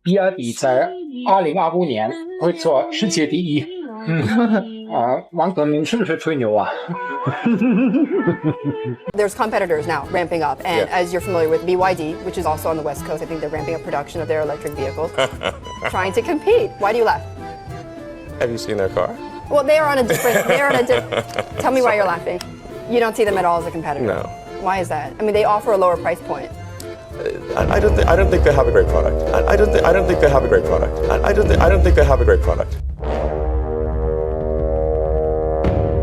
比亚迪在2025年会做世界第一。王泽民是不是吹牛啊？There's competitors now ramping up, and Yeah. as you're familiar with BYD, which is also on the West Coast, I think they're ramping up production of their electric vehicles, trying to compete. Why do you laugh? Have you seen their car? Well, they are on a different. Tell me why you're laughing. You don't see them at all as a competitor. No. Why is that? I mean, they offer a lower price point. I don't think they have a great product. I don't think they have a great product. I don't think they have a great product.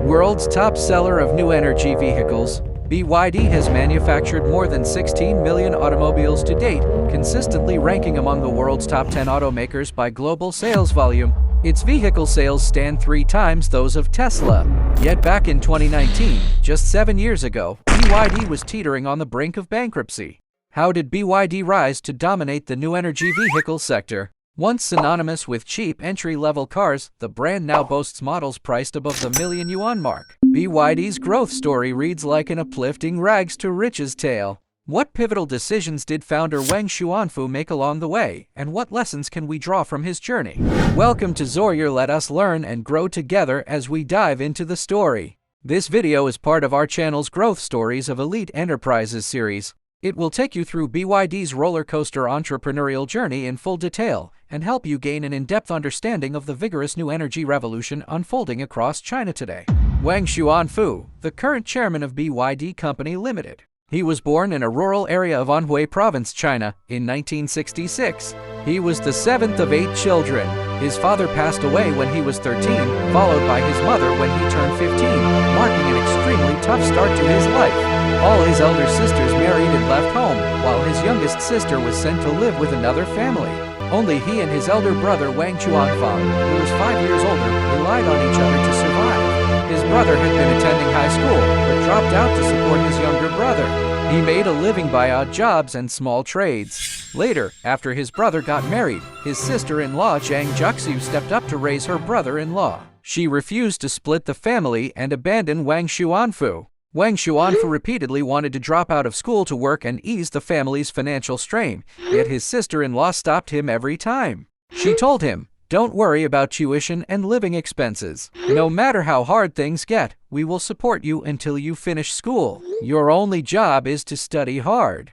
World's top seller of new energy vehicles, BYD has manufactured more than 16 million automobiles to date, consistently ranking among the world's top 10 automakers by global sales volume. Its vehicle sales stand 3 times those of Tesla. Yet back in 2019, just 7 years ago, BYD was teetering on the brink of bankruptcy. How did BYD rise to dominate the new energy vehicle sector? Once synonymous with cheap entry-level cars, the brand now boasts models priced above the million yuan mark. BYD's growth story reads like an uplifting rags to riches tale. What pivotal decisions did founder Wang Xuanfu make along the way, and what lessons can we draw from his journey? Welcome to Zoyer. Let us learn and grow together as we dive into the story. This video is part of our channel's Growth Stories of Elite Enterprises series. It will take you through BYD's roller coaster entrepreneurial journey in full detail and help you gain an in-depth understanding of the vigorous new energy revolution unfolding across China today. Wang Xuanfu, the current chairman of BYD Company Limited. He was born in a rural area of Anhui Province, China, in 1966. He was the 7th of 8 children. His father passed away when he was 13, followed by his mother when he turned 15, marking an extremely tough start to his life. All his elder sisters married and left home, while his youngest sister was sent to live with another family. Only he and his elder brother Wang Chuanfang, who was 5 years older, relied on each other to survive. His brother had been attending high school, but dropped out to support his younger brother. He made a living by odd jobs and small trades. Later, after his brother got married, his sister-in-law Zhang Juxiu stepped up to raise her brother-in-law. She refused to split the family and abandon Wang Xuanfu. Wang Xuanfu repeatedly wanted to drop out of school to work and ease the family's financial strain, yet his sister-in-law stopped him every time. She told him, "Don't worry about tuition and living expenses. No matter how hard things get, we will support you until you finish school. Your only job is to study hard."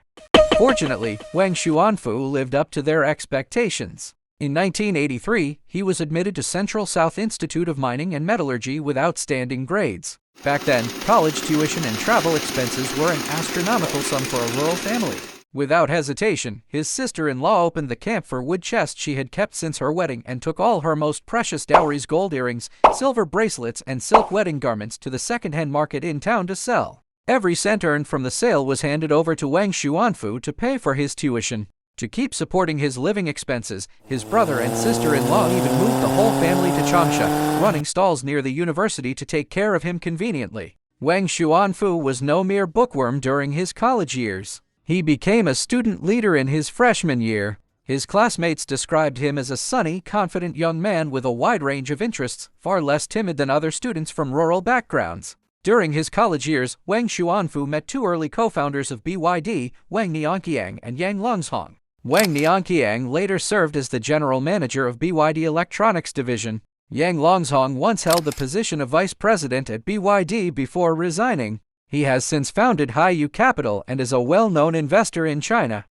Fortunately, Wang Xuanfu lived up to their expectations. In 1983, he was admitted to Central South Institute of Mining and Metallurgy with outstanding grades. Back then, college tuition and travel expenses were an astronomical sum for a rural family. Without hesitation, his sister-in-law opened the camp for wood chest she had kept since her wedding and took all her most precious dowries, gold earrings, silver bracelets, and silk wedding garments to the second-hand market in town to sell. Every cent earned from the sale was handed over to Wang Xuanfu to pay for his tuition. To keep supporting his living expenses, his brother and sister-in-law even moved the whole family to Changsha, running stalls near the university to take care of him conveniently. Wang Xuanfu was no mere bookworm during his college years. He became a student leader in his freshman year. His classmates described him as a sunny, confident young man with a wide range of interests, far less timid than other students from rural backgrounds. During his college years, Wang Xuanfu met 2 early co-founders of BYD, Wang Nianqiang and Yang Longzhong. Wang Nianqiang later served as the general manager of BYD Electronics Division. Yang Longzhong once held the position of vice president at BYD before resigning. He has since founded Hiyu Capital and is a well-known investor in China.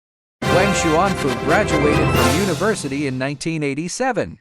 Wang Xuanfu graduated from university in 1987.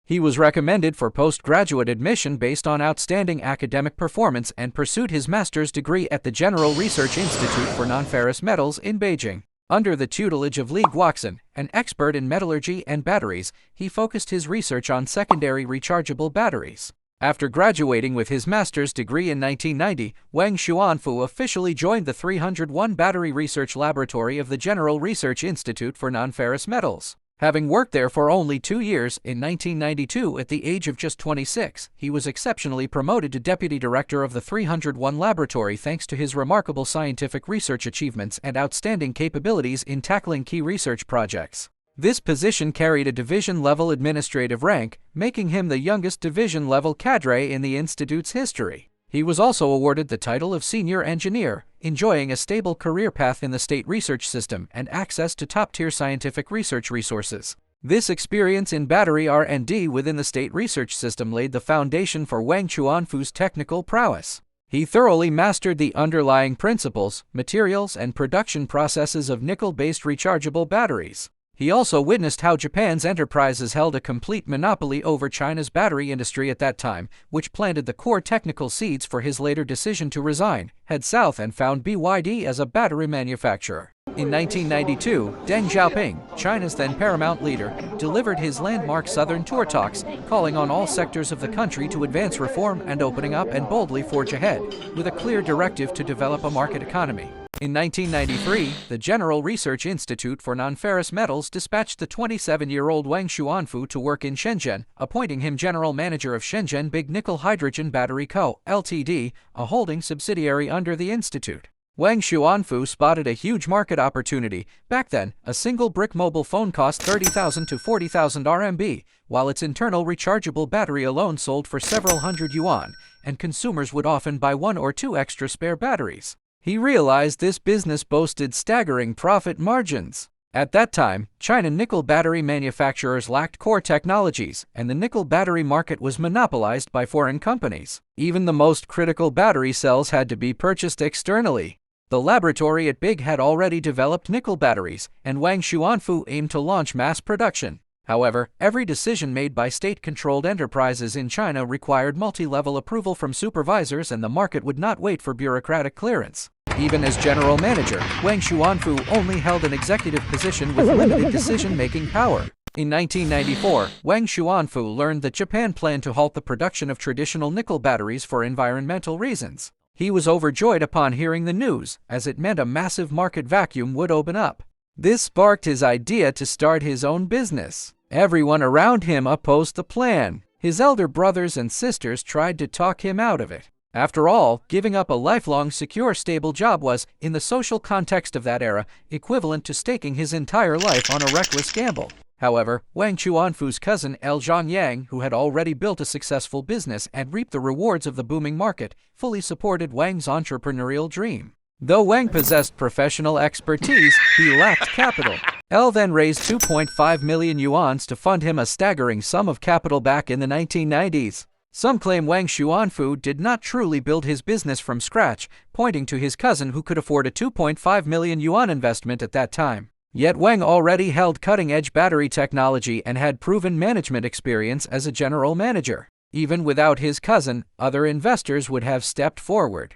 He was recommended for postgraduate admission based on outstanding academic performance and pursued his master's degree at the General Research Institute for Nonferrous Metals in Beijing. Under the tutelage of Li Guoxin, an expert in metallurgy and batteries, he focused his research on secondary rechargeable batteries. After graduating with his master's degree in 1990, Wang Xuanfu officially joined the 301 Battery Research Laboratory of the General Research Institute for Nonferrous Metals. Having worked there for only 2 years, in 1992, at the age of just 26, he was exceptionally promoted to deputy director of the 301 laboratory thanks to his remarkable scientific research achievements and outstanding capabilities in tackling key research projects. This position carried a division-level administrative rank, making him the youngest division-level cadre in the institute's history. He was also awarded the title of senior engineer, enjoying a stable career path in the state research system and access to top-tier scientific research resources. This experience in battery R&D within the state research system laid the foundation for Wang Chuanfu's technical prowess. He thoroughly mastered the underlying principles, materials, and production processes of nickel-based rechargeable batteries. He also witnessed how Japan's enterprises held a complete monopoly over China's battery industry at that time, which planted the core technical seeds for his later decision to resign, head south, and found BYD as a battery manufacturer. In 1992, Deng Xiaoping, China's then paramount leader, delivered his landmark Southern Tour talks, calling on all sectors of the country to advance reform and opening up and boldly forge ahead, with a clear directive to develop a market economy. In 1993, the General Research Institute for Nonferrous Metals dispatched the 27-year-old Wang Chuanfu to work in Shenzhen, appointing him general manager of Shenzhen Big Nickel Hydrogen Battery Co., Ltd., a holding subsidiary under the institute. Wang Chuanfu spotted a huge market opportunity. Back then, a single brick mobile phone cost 30,000 to 40,000 RMB, while its internal rechargeable battery alone sold for several hundred yuan, and consumers would often buy one or two extra spare batteries. He realized this business boasted staggering profit margins. At that time, China nickel battery manufacturers lacked core technologies, and the nickel battery market was monopolized by foreign companies. Even the most critical battery cells had to be purchased externally. The laboratory at Big had already developed nickel batteries, and Wang Chuanfu aimed to launch mass production. However, every decision made by state-controlled enterprises in China required multi-level approval from supervisors, and the market would not wait for bureaucratic clearance. Even as general manager, Wang Chuanfu only held an executive position with limited decision-making power. In 1994, Wang Chuanfu learned that Japan planned to halt the production of traditional nickel batteries for environmental reasons. He was overjoyed upon hearing the news, as it meant a massive market vacuum would open up. This sparked his idea to start his own business. Everyone around him opposed the plan. His elder brothers and sisters tried to talk him out of it. After all, giving up a lifelong, secure, stable job was, in the social context of that era, equivalent to staking his entire life on a reckless gamble. However, Wang Chuanfu's cousin L. Zhongyang, who had already built a successful business and reaped the rewards of the booming market, fully supported Wang's entrepreneurial dream. Though Wang possessed professional expertise, he lacked capital. L then raised 2.5 million yuan to fund him, a staggering sum of capital back in the 1990s. Some claim Wang Chuanfu did not truly build his business from scratch, pointing to his cousin who could afford a 2.5 million yuan investment at that time. Yet Wang already held cutting-edge battery technology and had proven management experience as a general manager. Even without his cousin, other investors would have stepped forward.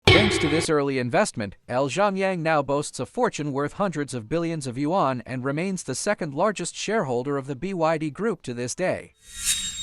Thanks to this early investment, L. Zhongyang now boasts a fortune worth hundreds of billions of yuan and remains the second largest shareholder of the BYD group to this day.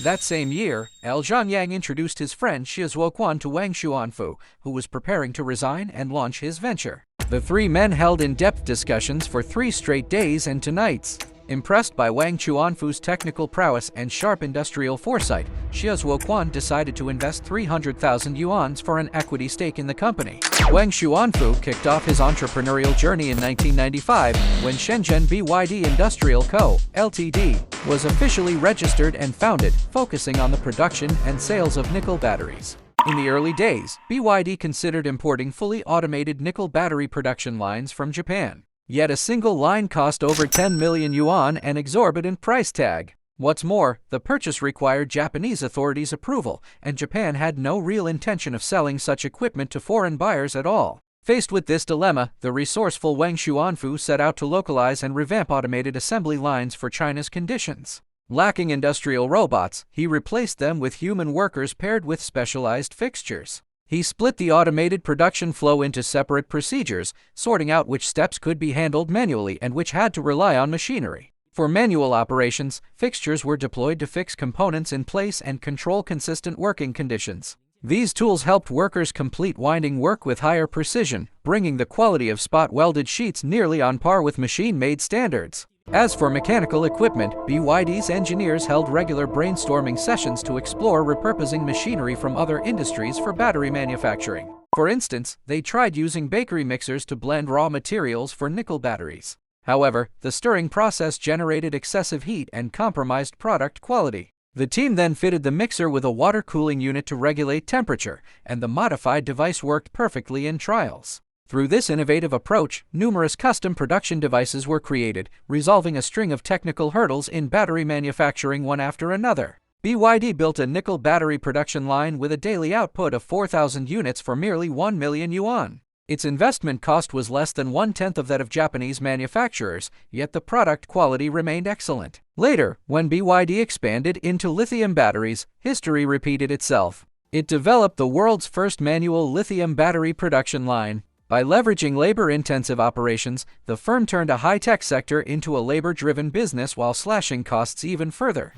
That same year, L. Zhongyang introduced his friend Xie Zuoquan to Wang Chuanfu, who was preparing to resign and launch his venture. The three men held in-depth discussions for 3 straight days and nights. Impressed by Wang Chuanfu's technical prowess and sharp industrial foresight, Xie Zuoquan decided to invest 300,000 yuan for an equity stake in the company. Wang Chuanfu kicked off his entrepreneurial journey in 1995 when Shenzhen BYD Industrial Co., Ltd., was officially registered and founded, focusing on the production and sales of nickel batteries. In the early days, BYD considered importing fully automated nickel battery production lines from Japan. Yet a single line cost over 10 million yuan, an exorbitant price tag. What's more, the purchase required Japanese authorities' approval, and Japan had no real intention of selling such equipment to foreign buyers at all. Faced with this dilemma, the resourceful Wang Chuanfu set out to localize and revamp automated assembly lines for China's conditions. Lacking industrial robots, he replaced them with human workers paired with specialized fixtures. He split the automated production flow into separate procedures, sorting out which steps could be handled manually and which had to rely on machinery. For manual operations, fixtures were deployed to fix components in place and control consistent working conditions. These tools helped workers complete winding work with higher precision, bringing the quality of spot-welded sheets nearly on par with machine-made standards. As for mechanical equipment, BYD's engineers held regular brainstorming sessions to explore repurposing machinery from other industries for battery manufacturing. For instance, they tried using bakery mixers to blend raw materials for nickel batteries. However, the stirring process generated excessive heat and compromised product quality. The team then fitted the mixer with a water cooling unit to regulate temperature, and the modified device worked perfectly in trials. Through this innovative approach, numerous custom production devices were created, resolving a string of technical hurdles in battery manufacturing one after another. BYD built a nickel battery production line with a daily output of 4,000 units for merely 1 million yuan. Its investment cost was less than 1/10 of that of Japanese manufacturers, yet the product quality remained excellent. Later, when BYD expanded into lithium batteries, history repeated itself. It developed the world's first manual lithium battery production line. By leveraging labor-intensive operations, the firm turned a high-tech sector into a labor-driven business while slashing costs even further.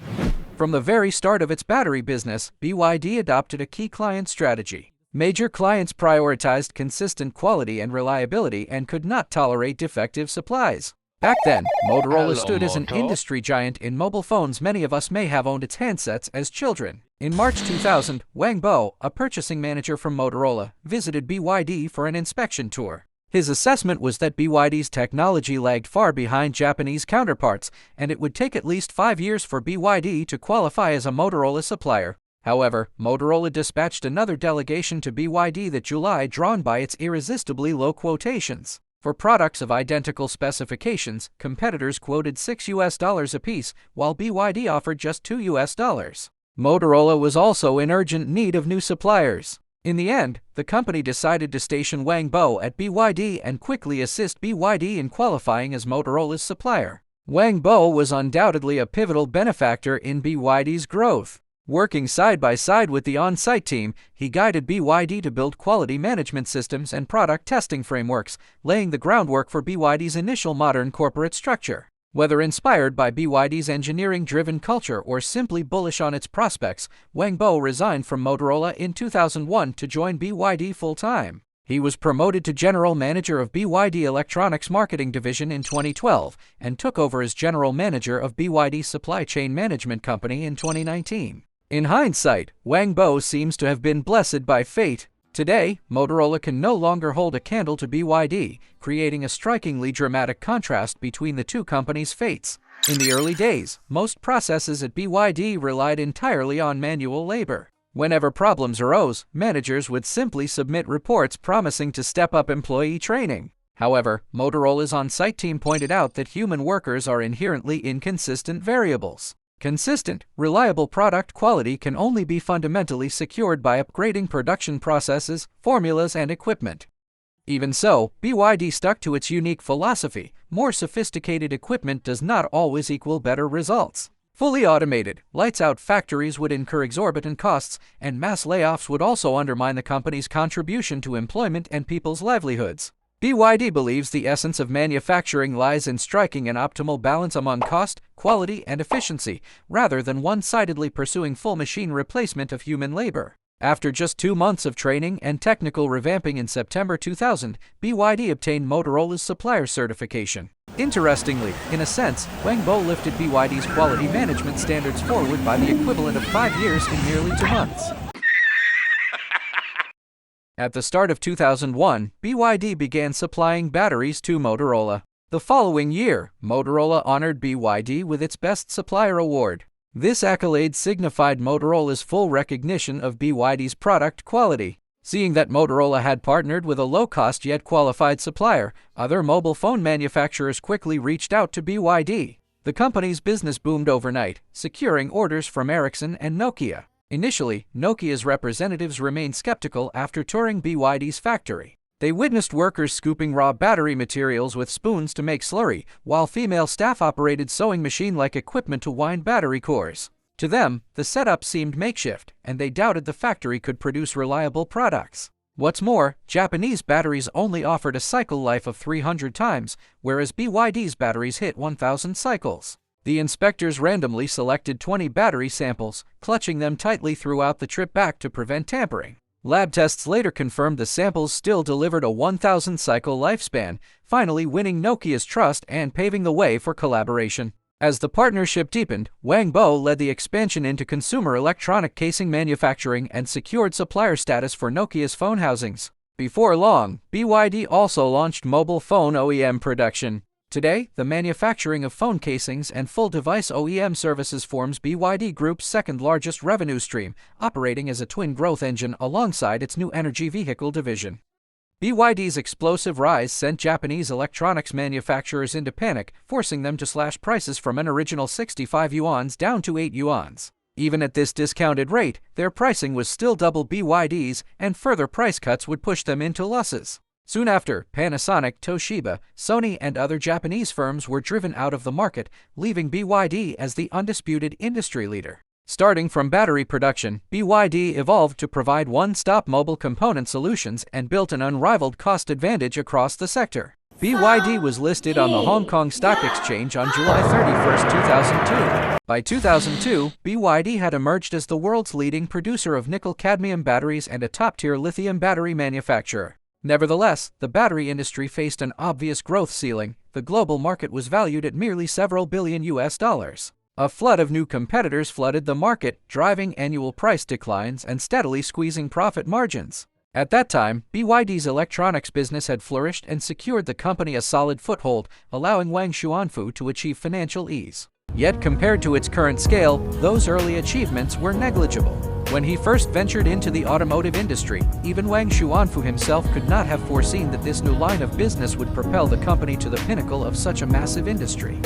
From the very start of its battery business, BYD adopted a key client strategy. Major clients prioritized consistent quality and reliability and could not tolerate defective supplies. Back then, Motorola stood as an industry giant in mobile phones. Many of us may have owned its handsets as children. In March 2000, Wang Bo, a purchasing manager from Motorola, visited BYD for an inspection tour. His assessment was that BYD's technology lagged far behind Japanese counterparts, and it would take at least 5 years for BYD to qualify as a Motorola supplier. However, Motorola dispatched another delegation to BYD that July, drawn by its irresistibly low quotations. For products of identical specifications, competitors quoted $6 apiece, while BYD offered just $2. Motorola was also in urgent need of new suppliers. In the end, the company decided to station Wang Bo at BYD and quickly assist BYD in qualifying as Motorola's supplier. Wang Bo was undoubtedly a pivotal benefactor in BYD's growth. Working side by side with the on-site team, he guided BYD to build quality management systems and product testing frameworks, laying the groundwork for BYD's initial modern corporate structure. Whether inspired by BYD's engineering-driven culture or simply bullish on its prospects, Wang Bo resigned from Motorola in 2001 to join BYD full-time. He was promoted to general manager of BYD Electronics Marketing Division in 2012 and took over as general manager of BYD Supply Chain Management Company in 2019. In hindsight, Wang Bo seems to have been blessed by fate. Today, Motorola can no longer hold a candle to BYD, creating a strikingly dramatic contrast between the two companies' fates. In the early days, most processes at BYD relied entirely on manual labor. Whenever problems arose, managers would simply submit reports promising to step up employee training. However, Motorola's on-site team pointed out that human workers are inherently inconsistent variables. Consistent, reliable product quality can only be fundamentally secured by upgrading production processes, formulas, and equipment. Even so, BYD stuck to its unique philosophy: more sophisticated equipment does not always equal better results. Fully automated, lights-out factories would incur exorbitant costs, and mass layoffs would also undermine the company's contribution to employment and people's livelihoods. BYD believes the essence of manufacturing lies in striking an optimal balance among cost, quality, and efficiency, rather than one-sidedly pursuing full machine replacement of human labor. After just 2 months of training and technical revamping in September 2000, BYD obtained Motorola's supplier certification. Interestingly, in a sense, Wang Bo lifted BYD's quality management standards forward by the equivalent of 5 years in merely 2 months. At the start of 2001, BYD began supplying batteries to Motorola. The following year, Motorola honored BYD with its Best Supplier Award. This accolade signified Motorola's full recognition of BYD's product quality. Seeing that Motorola had partnered with a low-cost yet qualified supplier, other mobile phone manufacturers quickly reached out to BYD. The company's business boomed overnight, securing orders from Ericsson and Nokia. Initially, Nokia's representatives remained skeptical after touring BYD's factory. They witnessed workers scooping raw battery materials with spoons to make slurry, while female staff operated sewing machine-like equipment to wind battery cores. To them, the setup seemed makeshift, and they doubted the factory could produce reliable products. What's more, Japanese batteries only offered a cycle life of 300 times, whereas BYD's batteries hit 1,000 cycles. The inspectors randomly selected 20 battery samples, clutching them tightly throughout the trip back to prevent tampering. Lab tests later confirmed the samples still delivered a 1,000-cycle lifespan, finally winning Nokia's trust and paving the way for collaboration. As the partnership deepened, Wang Bo led the expansion into consumer electronic casing manufacturing and secured supplier status for Nokia's phone housings. Before long, BYD also launched mobile phone OEM production. Today, the manufacturing of phone casings and full device OEM services forms BYD Group's second-largest revenue stream, operating as a twin growth engine alongside its new energy vehicle division. BYD's explosive rise sent Japanese electronics manufacturers into panic, forcing them to slash prices from an original 65 yuans down to 8 yuans. Even at this discounted rate, their pricing was still double BYD's, and further price cuts would push them into losses. Soon after, Panasonic, Toshiba, Sony, and other Japanese firms were driven out of the market, leaving BYD as the undisputed industry leader. Starting from battery production, BYD evolved to provide one-stop mobile component solutions and built an unrivaled cost advantage across the sector. BYD was listed on the Hong Kong Stock Exchange on July 31, 2002. By 2002, BYD had emerged as the world's leading producer of nickel-cadmium batteries and a top-tier lithium battery manufacturer. Nevertheless, the battery industry faced an obvious growth ceiling. The global market was valued at merely several billion US dollars. A flood of new competitors flooded the market, driving annual price declines and steadily squeezing profit margins. At that time, BYD's electronics business had flourished and secured the company a solid foothold, allowing Wang Xuanfu to achieve financial ease. Yet compared to its current scale, those early achievements were negligible. When he first ventured into the automotive industry, even Wang Xuanfu himself could not have foreseen that this new line of business would propel the company to the pinnacle of such a massive industry.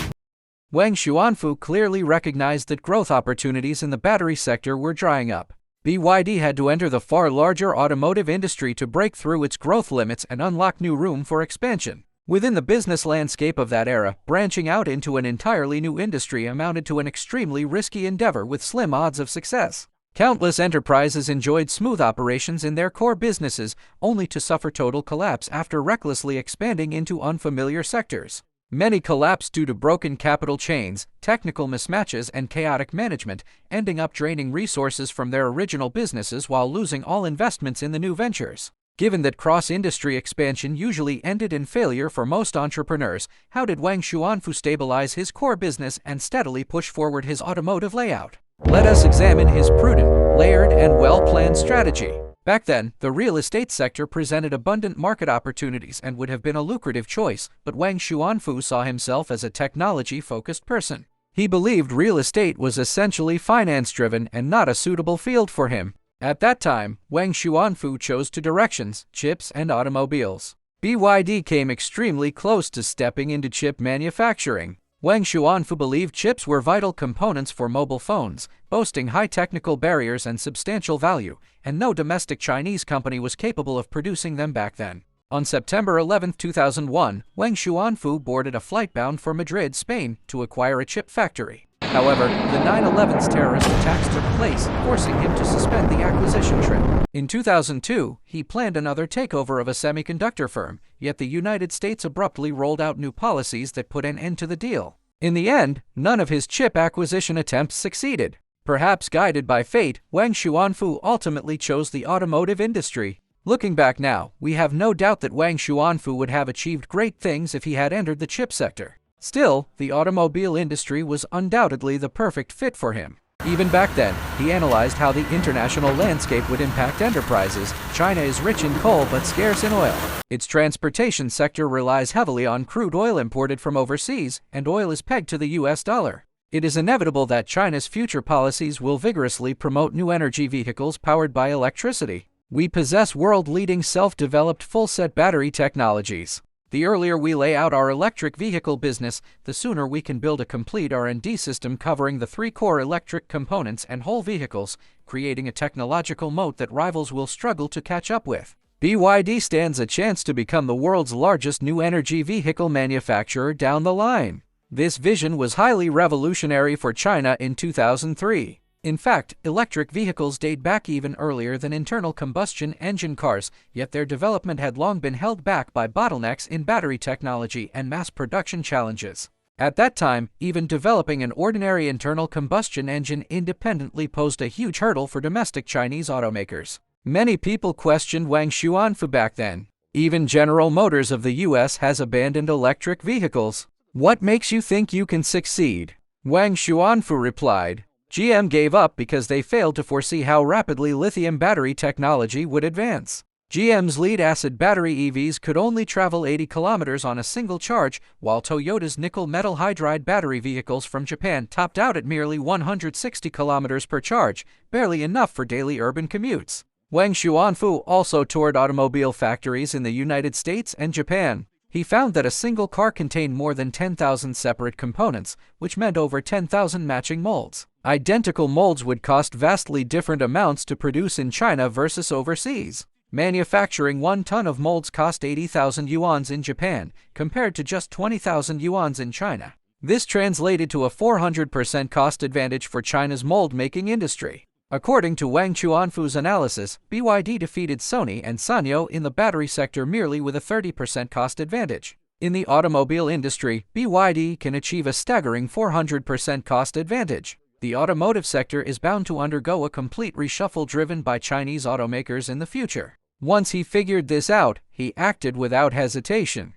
Wang Xuanfu clearly recognized that growth opportunities in the battery sector were drying up. BYD had to enter the far larger automotive industry to break through its growth limits and unlock new room for expansion. Within the business landscape of that era, branching out into an entirely new industry amounted to an extremely risky endeavor with slim odds of success. Countless enterprises enjoyed smooth operations in their core businesses, only to suffer total collapse after recklessly expanding into unfamiliar sectors. Many collapsed due to broken capital chains, technical mismatches, and chaotic management, ending up draining resources from their original businesses while losing all investments in the new ventures. Given that cross-industry expansion usually ended in failure for most entrepreneurs, how did Wang Xuanfu stabilize his core business and steadily push forward his automotive layout? Let us examine his prudent, layered, and well-planned strategy. Back then, the real estate sector presented abundant market opportunities and would have been a lucrative choice, but Wang Xuanfu saw himself as a technology-focused person. He believed real estate was essentially finance-driven and not a suitable field for him. At that time, Wang Xuanfu chose two directions: chips and automobiles. BYD came extremely close to stepping into chip manufacturing. Wang Xuanfu believed chips were vital components for mobile phones, boasting high technical barriers and substantial value, and no domestic Chinese company was capable of producing them back then. On September 11, 2001, Wang Xuanfu boarded a flight bound for Madrid, Spain, to acquire a chip factory. However, the 9/11's terrorist attacks took place, forcing him to suspend the acquisition trip. In 2002, he planned another takeover of a semiconductor firm, yet the United States abruptly rolled out new policies that put an end to the deal. In the end, none of his chip acquisition attempts succeeded. Perhaps guided by fate, Wang Xuanfu ultimately chose the automotive industry. Looking back now, we have no doubt that Wang Xuanfu would have achieved great things if he had entered the chip sector. Still, the automobile industry was undoubtedly the perfect fit for him. Even back then, he analyzed how the international landscape would impact enterprises. China is rich in coal but scarce in oil. Its transportation sector relies heavily on crude oil imported from overseas, and oil is pegged to the US dollar. It is inevitable that China's future policies will vigorously promote new energy vehicles powered by electricity. We possess world-leading self-developed full-set battery technologies. The earlier we lay out our electric vehicle business, the sooner we can build a complete R&D system covering the three core electric components and whole vehicles, creating a technological moat that rivals will struggle to catch up with. BYD stands a chance to become the world's largest new energy vehicle manufacturer down the line. This vision was highly revolutionary for China in 2003. In fact, electric vehicles date back even earlier than internal combustion engine cars, yet their development had long been held back by bottlenecks in battery technology and mass production challenges. At that time, even developing an ordinary internal combustion engine independently posed a huge hurdle for domestic Chinese automakers. Many people questioned Wang Xuanfu back then. Even General Motors of the US has abandoned electric vehicles. What makes you think you can succeed? Wang Xuanfu replied, GM gave up because they failed to foresee how rapidly lithium battery technology would advance. GM's lead-acid battery EVs could only travel 80 kilometers on a single charge, while Toyota's nickel metal hydride battery vehicles from Japan topped out at merely 160 kilometers per charge, barely enough for daily urban commutes. Wang Xuanfu also toured automobile factories in the United States and Japan. He found that a single car contained more than 10,000 separate components, which meant over 10,000 matching molds. Identical molds would cost vastly different amounts to produce in China versus overseas. Manufacturing 1 ton of molds cost 80,000 yuans in Japan, compared to just 20,000 yuans in China. This translated to a 400% cost advantage for China's mold-making industry. According to Wang Xuanfu's analysis, BYD defeated Sony and Sanyo in the battery sector merely with a 30% cost advantage. In the automobile industry, BYD can achieve a staggering 400% cost advantage. The automotive sector is bound to undergo a complete reshuffle driven by Chinese automakers in the future. Once he figured this out, he acted without hesitation.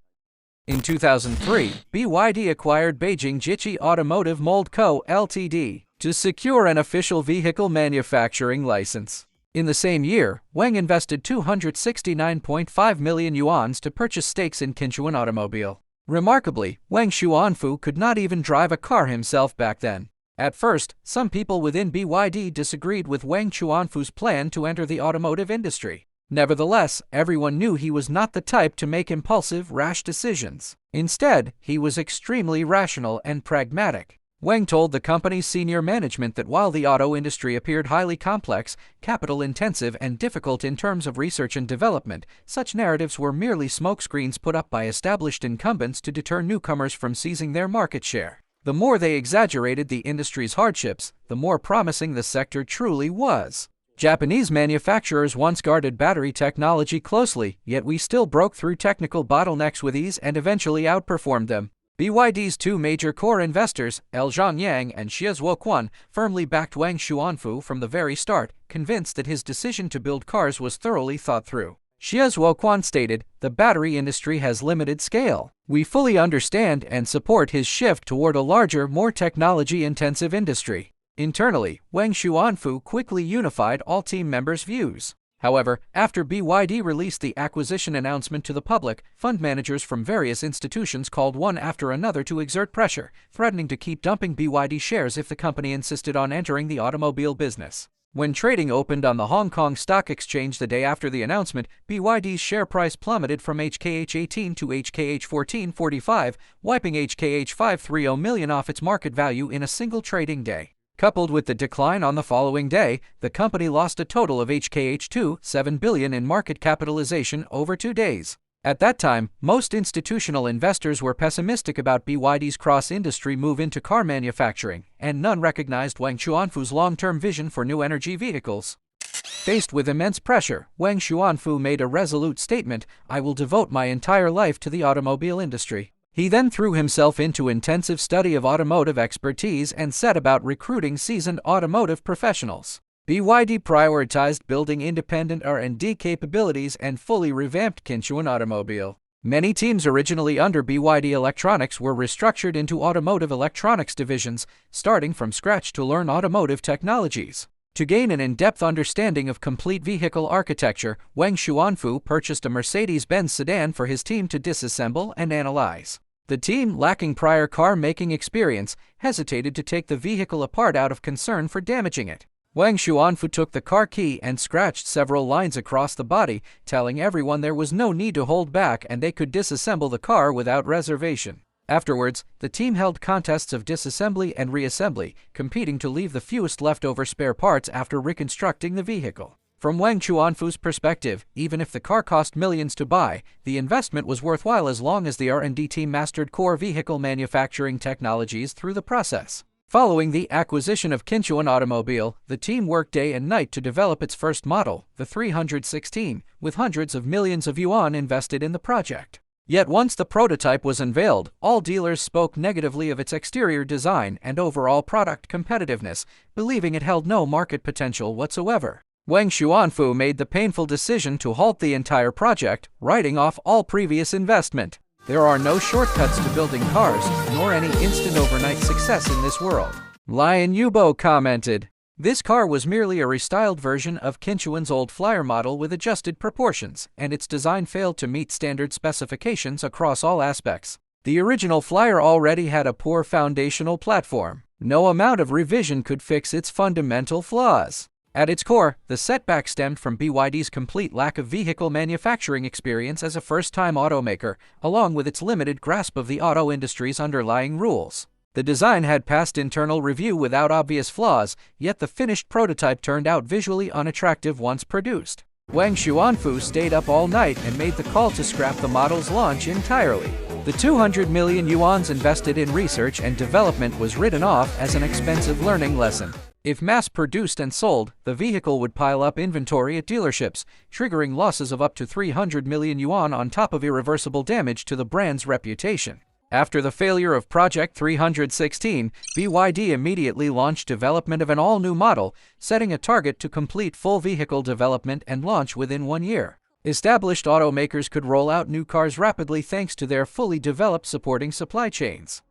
In 2003, BYD acquired Beijing Jiqi Automotive Mold Co., Ltd. to secure an official vehicle manufacturing license. In the same year, Wang invested 269.5 million yuans to purchase stakes in Kinchuan Automobile. Remarkably, Wang Xuanfu could not even drive a car himself back then. At first, some people within BYD disagreed with Wang Xuanfu's plan to enter the automotive industry. Nevertheless, everyone knew he was not the type to make impulsive, rash decisions. Instead, he was extremely rational and pragmatic. Wang told the company's senior management that while the auto industry appeared highly complex, capital-intensive, and difficult in terms of research and development, such narratives were merely smokescreens put up by established incumbents to deter newcomers from seizing their market share. The more they exaggerated the industry's hardships, the more promising the sector truly was. Japanese manufacturers once guarded battery technology closely, yet we still broke through technical bottlenecks with ease and eventually outperformed them. BYD's 2 major core investors, L. Zhangyang and Xie Zhuoquan, firmly backed Wang Xuanfu from the very start, convinced that his decision to build cars was thoroughly thought through. Xie Zhuoquan stated, "The battery industry has limited scale. We fully understand and support his shift toward a larger, more technology-intensive industry." Internally, Wang Xuanfu quickly unified all team members' views. However, after BYD released the acquisition announcement to the public, fund managers from various institutions called one after another to exert pressure, threatening to keep dumping BYD shares if the company insisted on entering the automobile business. When trading opened on the Hong Kong Stock Exchange the day after the announcement, BYD's share price plummeted from HKH 18 to HKH 1445, wiping HKH 530 million off its market value in a single trading day. Coupled with the decline on the following day, the company lost a total of HKH 2.7 billion in market capitalization over 2 days. At that time, most institutional investors were pessimistic about BYD's cross-industry move into car manufacturing, and none recognized Wang Xuanfu's long-term vision for new energy vehicles. Faced with immense pressure, Wang Xuanfu made a resolute statement, "I will devote my entire life to the automobile industry." He then threw himself into intensive study of automotive expertise and set about recruiting seasoned automotive professionals. BYD prioritized building independent R&D capabilities and fully revamped Kinchuan Automobile. Many teams originally under BYD Electronics were restructured into automotive electronics divisions, starting from scratch to learn automotive technologies. To gain an in-depth understanding of complete vehicle architecture, Wang Xuanfu purchased a Mercedes-Benz sedan for his team to disassemble and analyze. The team, lacking prior car-making experience, hesitated to take the vehicle apart out of concern for damaging it. Wang Xuanfu took the car key and scratched several lines across the body, telling everyone there was no need to hold back and they could disassemble the car without reservation. Afterwards, the team held contests of disassembly and reassembly, competing to leave the fewest leftover spare parts after reconstructing the vehicle. From Wang Xuanfu's perspective, even if the car cost millions to buy, the investment was worthwhile as long as the R&D team mastered core vehicle manufacturing technologies through the process. Following the acquisition of Kinchuan Automobile, the team worked day and night to develop its first model, the 316, with hundreds of millions of yuan invested in the project. Yet once the prototype was unveiled, all dealers spoke negatively of its exterior design and overall product competitiveness, believing it held no market potential whatsoever. Wang Xuanfu made the painful decision to halt the entire project, writing off all previous investment. There are no shortcuts to building cars, nor any instant overnight success in this world. Lion Yubo commented, "This car was merely a restyled version of Kinchuan's old Flyer model with adjusted proportions, and its design failed to meet standard specifications across all aspects. The original Flyer already had a poor foundational platform. No amount of revision could fix its fundamental flaws." At its core, the setback stemmed from BYD's complete lack of vehicle manufacturing experience as a first-time automaker, along with its limited grasp of the auto industry's underlying rules. The design had passed internal review without obvious flaws, yet the finished prototype turned out visually unattractive once produced. Wang Xuanfu stayed up all night and made the call to scrap the model's launch entirely. The 200 million yuans invested in research and development was written off as an expensive learning lesson. If mass-produced and sold, the vehicle would pile up inventory at dealerships, triggering losses of up to 300 million yuan on top of irreversible damage to the brand's reputation. After the failure of Project 316, BYD immediately launched development of an all-new model, setting a target to complete full vehicle development and launch within 1 year. Established automakers could roll out new cars rapidly thanks to their fully developed supporting supply chains.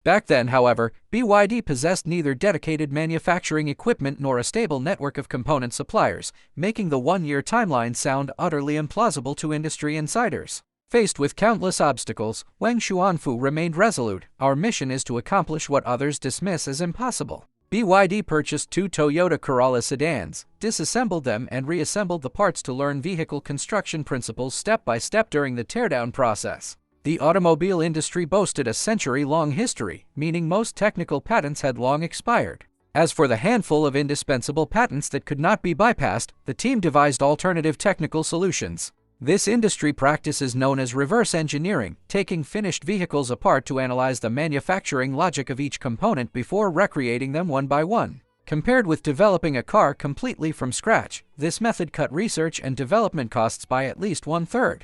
Back then, however, BYD possessed neither dedicated manufacturing equipment nor a stable network of component suppliers, making the 1-year timeline sound utterly implausible to industry insiders. Faced with countless obstacles, Wang Xuanfu remained resolute. Our mission is to accomplish what others dismiss as impossible. BYD purchased 2 Toyota Corolla sedans, disassembled them and reassembled the parts to learn vehicle construction principles step by step during the teardown process. The automobile industry boasted a century-long history, meaning most technical patents had long expired. As for the handful of indispensable patents that could not be bypassed, the team devised alternative technical solutions. This industry practice is known as reverse engineering, taking finished vehicles apart to analyze the manufacturing logic of each component before recreating them one by one. Compared with developing a car completely from scratch, this method cut research and development costs by at least 1/3.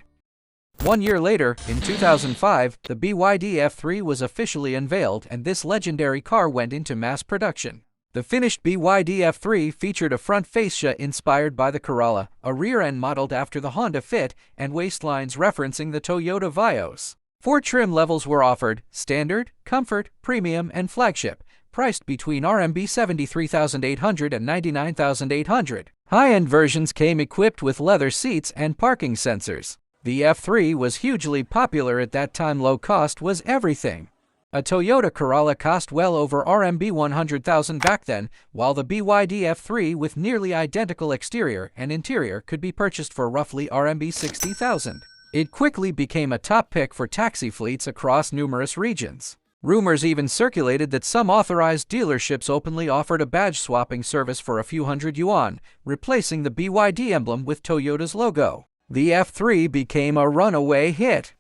1 year later, in 2005, the BYD F3 was officially unveiled and this legendary car went into mass production. The finished BYD F3 featured a front fascia inspired by the Corolla, a rear end modeled after the Honda Fit, and waistlines referencing the Toyota Vios. 4 trim levels were offered: Standard, Comfort, Premium, and Flagship, priced between RMB 73,800 and 99,800. High-end versions came equipped with leather seats and parking sensors. The F3 was hugely popular at that time. Low cost was everything. A Toyota Corolla cost well over RMB 100,000 back then, while the BYD F3 with nearly identical exterior and interior could be purchased for roughly RMB 60,000. It quickly became a top pick for taxi fleets across numerous regions. Rumors even circulated that some authorized dealerships openly offered a badge swapping service for a few hundred yuan, replacing the BYD emblem with Toyota's logo. The F3 became a runaway hit.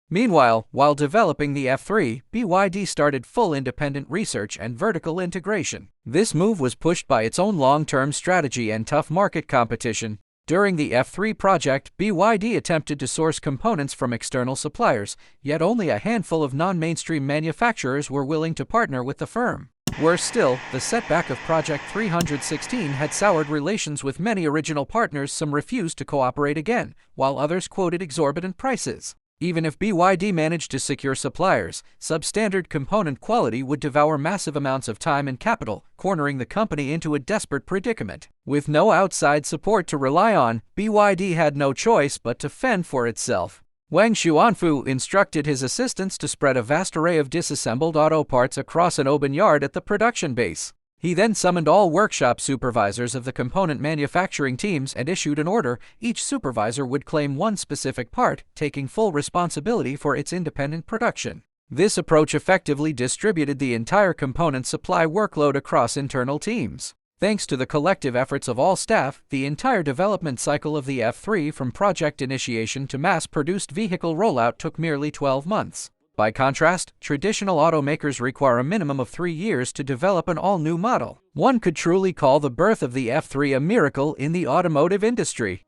Meanwhile, while developing the F3, BYD started full independent research and vertical integration. This move was pushed by its own long-term strategy and tough market competition. During the F3 project, BYD attempted to source components from external suppliers, yet only a handful of non-mainstream manufacturers were willing to partner with the firm. Worse still, the setback of Project 316 had soured relations with many original partners. Some refused to cooperate again, while others quoted exorbitant prices. Even if BYD managed to secure suppliers, substandard component quality would devour massive amounts of time and capital, cornering the company into a desperate predicament. With no outside support to rely on, BYD had no choice but to fend for itself. Wang Xuanfu instructed his assistants to spread a vast array of disassembled auto parts across an open yard at the production base. He then summoned all workshop supervisors of the component manufacturing teams and issued an order. Each supervisor would claim one specific part, taking full responsibility for its independent production. This approach effectively distributed the entire component supply workload across internal teams. Thanks to the collective efforts of all staff, the entire development cycle of the F3 from project initiation to mass-produced vehicle rollout took merely 12 months. By contrast, traditional automakers require a minimum of 3 years to develop an all-new model. One could truly call the birth of the F3 a miracle in the automotive industry.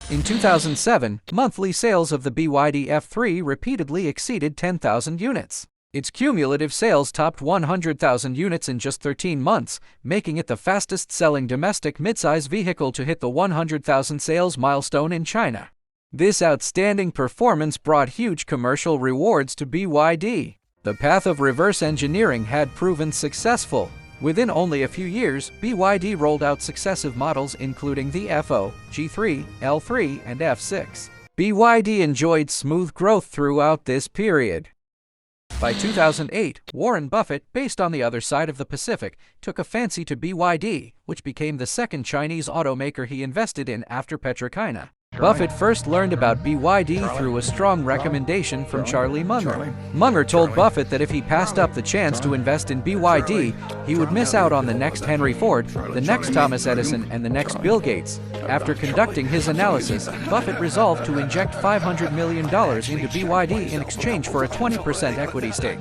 In 2007, monthly sales of the BYD F3 repeatedly exceeded 10,000 units. Its cumulative sales topped 100,000 units in just 13 months, making it the fastest-selling domestic midsize vehicle to hit the 100,000 sales milestone in China. This outstanding performance brought huge commercial rewards to BYD. The path of reverse engineering had proven successful. Within only a few years, BYD rolled out successive models including the FO, G3, L3, and F6. BYD enjoyed smooth growth throughout this period. By 2008, Warren Buffett, based on the other side of the Pacific, took a fancy to BYD, which became the second Chinese automaker he invested in after PetroChina. Buffett first learned about BYD through a strong recommendation from Charlie Munger. Munger told Buffett that if he passed up the chance to invest in BYD, he would miss out on the next Henry Ford, the next Thomas Edison, and the next Bill Gates. After conducting his analysis, Buffett resolved to inject $500 million into BYD in exchange for a 20% equity stake.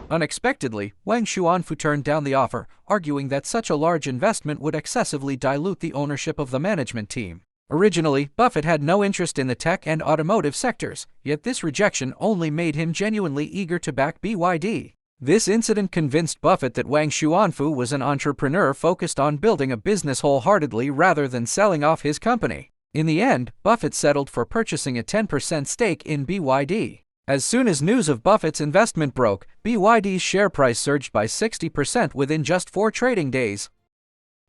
Unexpectedly, Wang Xuanfu turned down the offer, arguing that such a large investment would excessively dilute the ownership of the management team. Originally, Buffett had no interest in the tech and automotive sectors, yet this rejection only made him genuinely eager to back BYD. This incident convinced Buffett that Wang Xuanfu was an entrepreneur focused on building a business wholeheartedly rather than selling off his company. In the end, Buffett settled for purchasing a 10% stake in BYD. As soon as news of Buffett's investment broke, BYD's share price surged by 60% within just 4 trading days.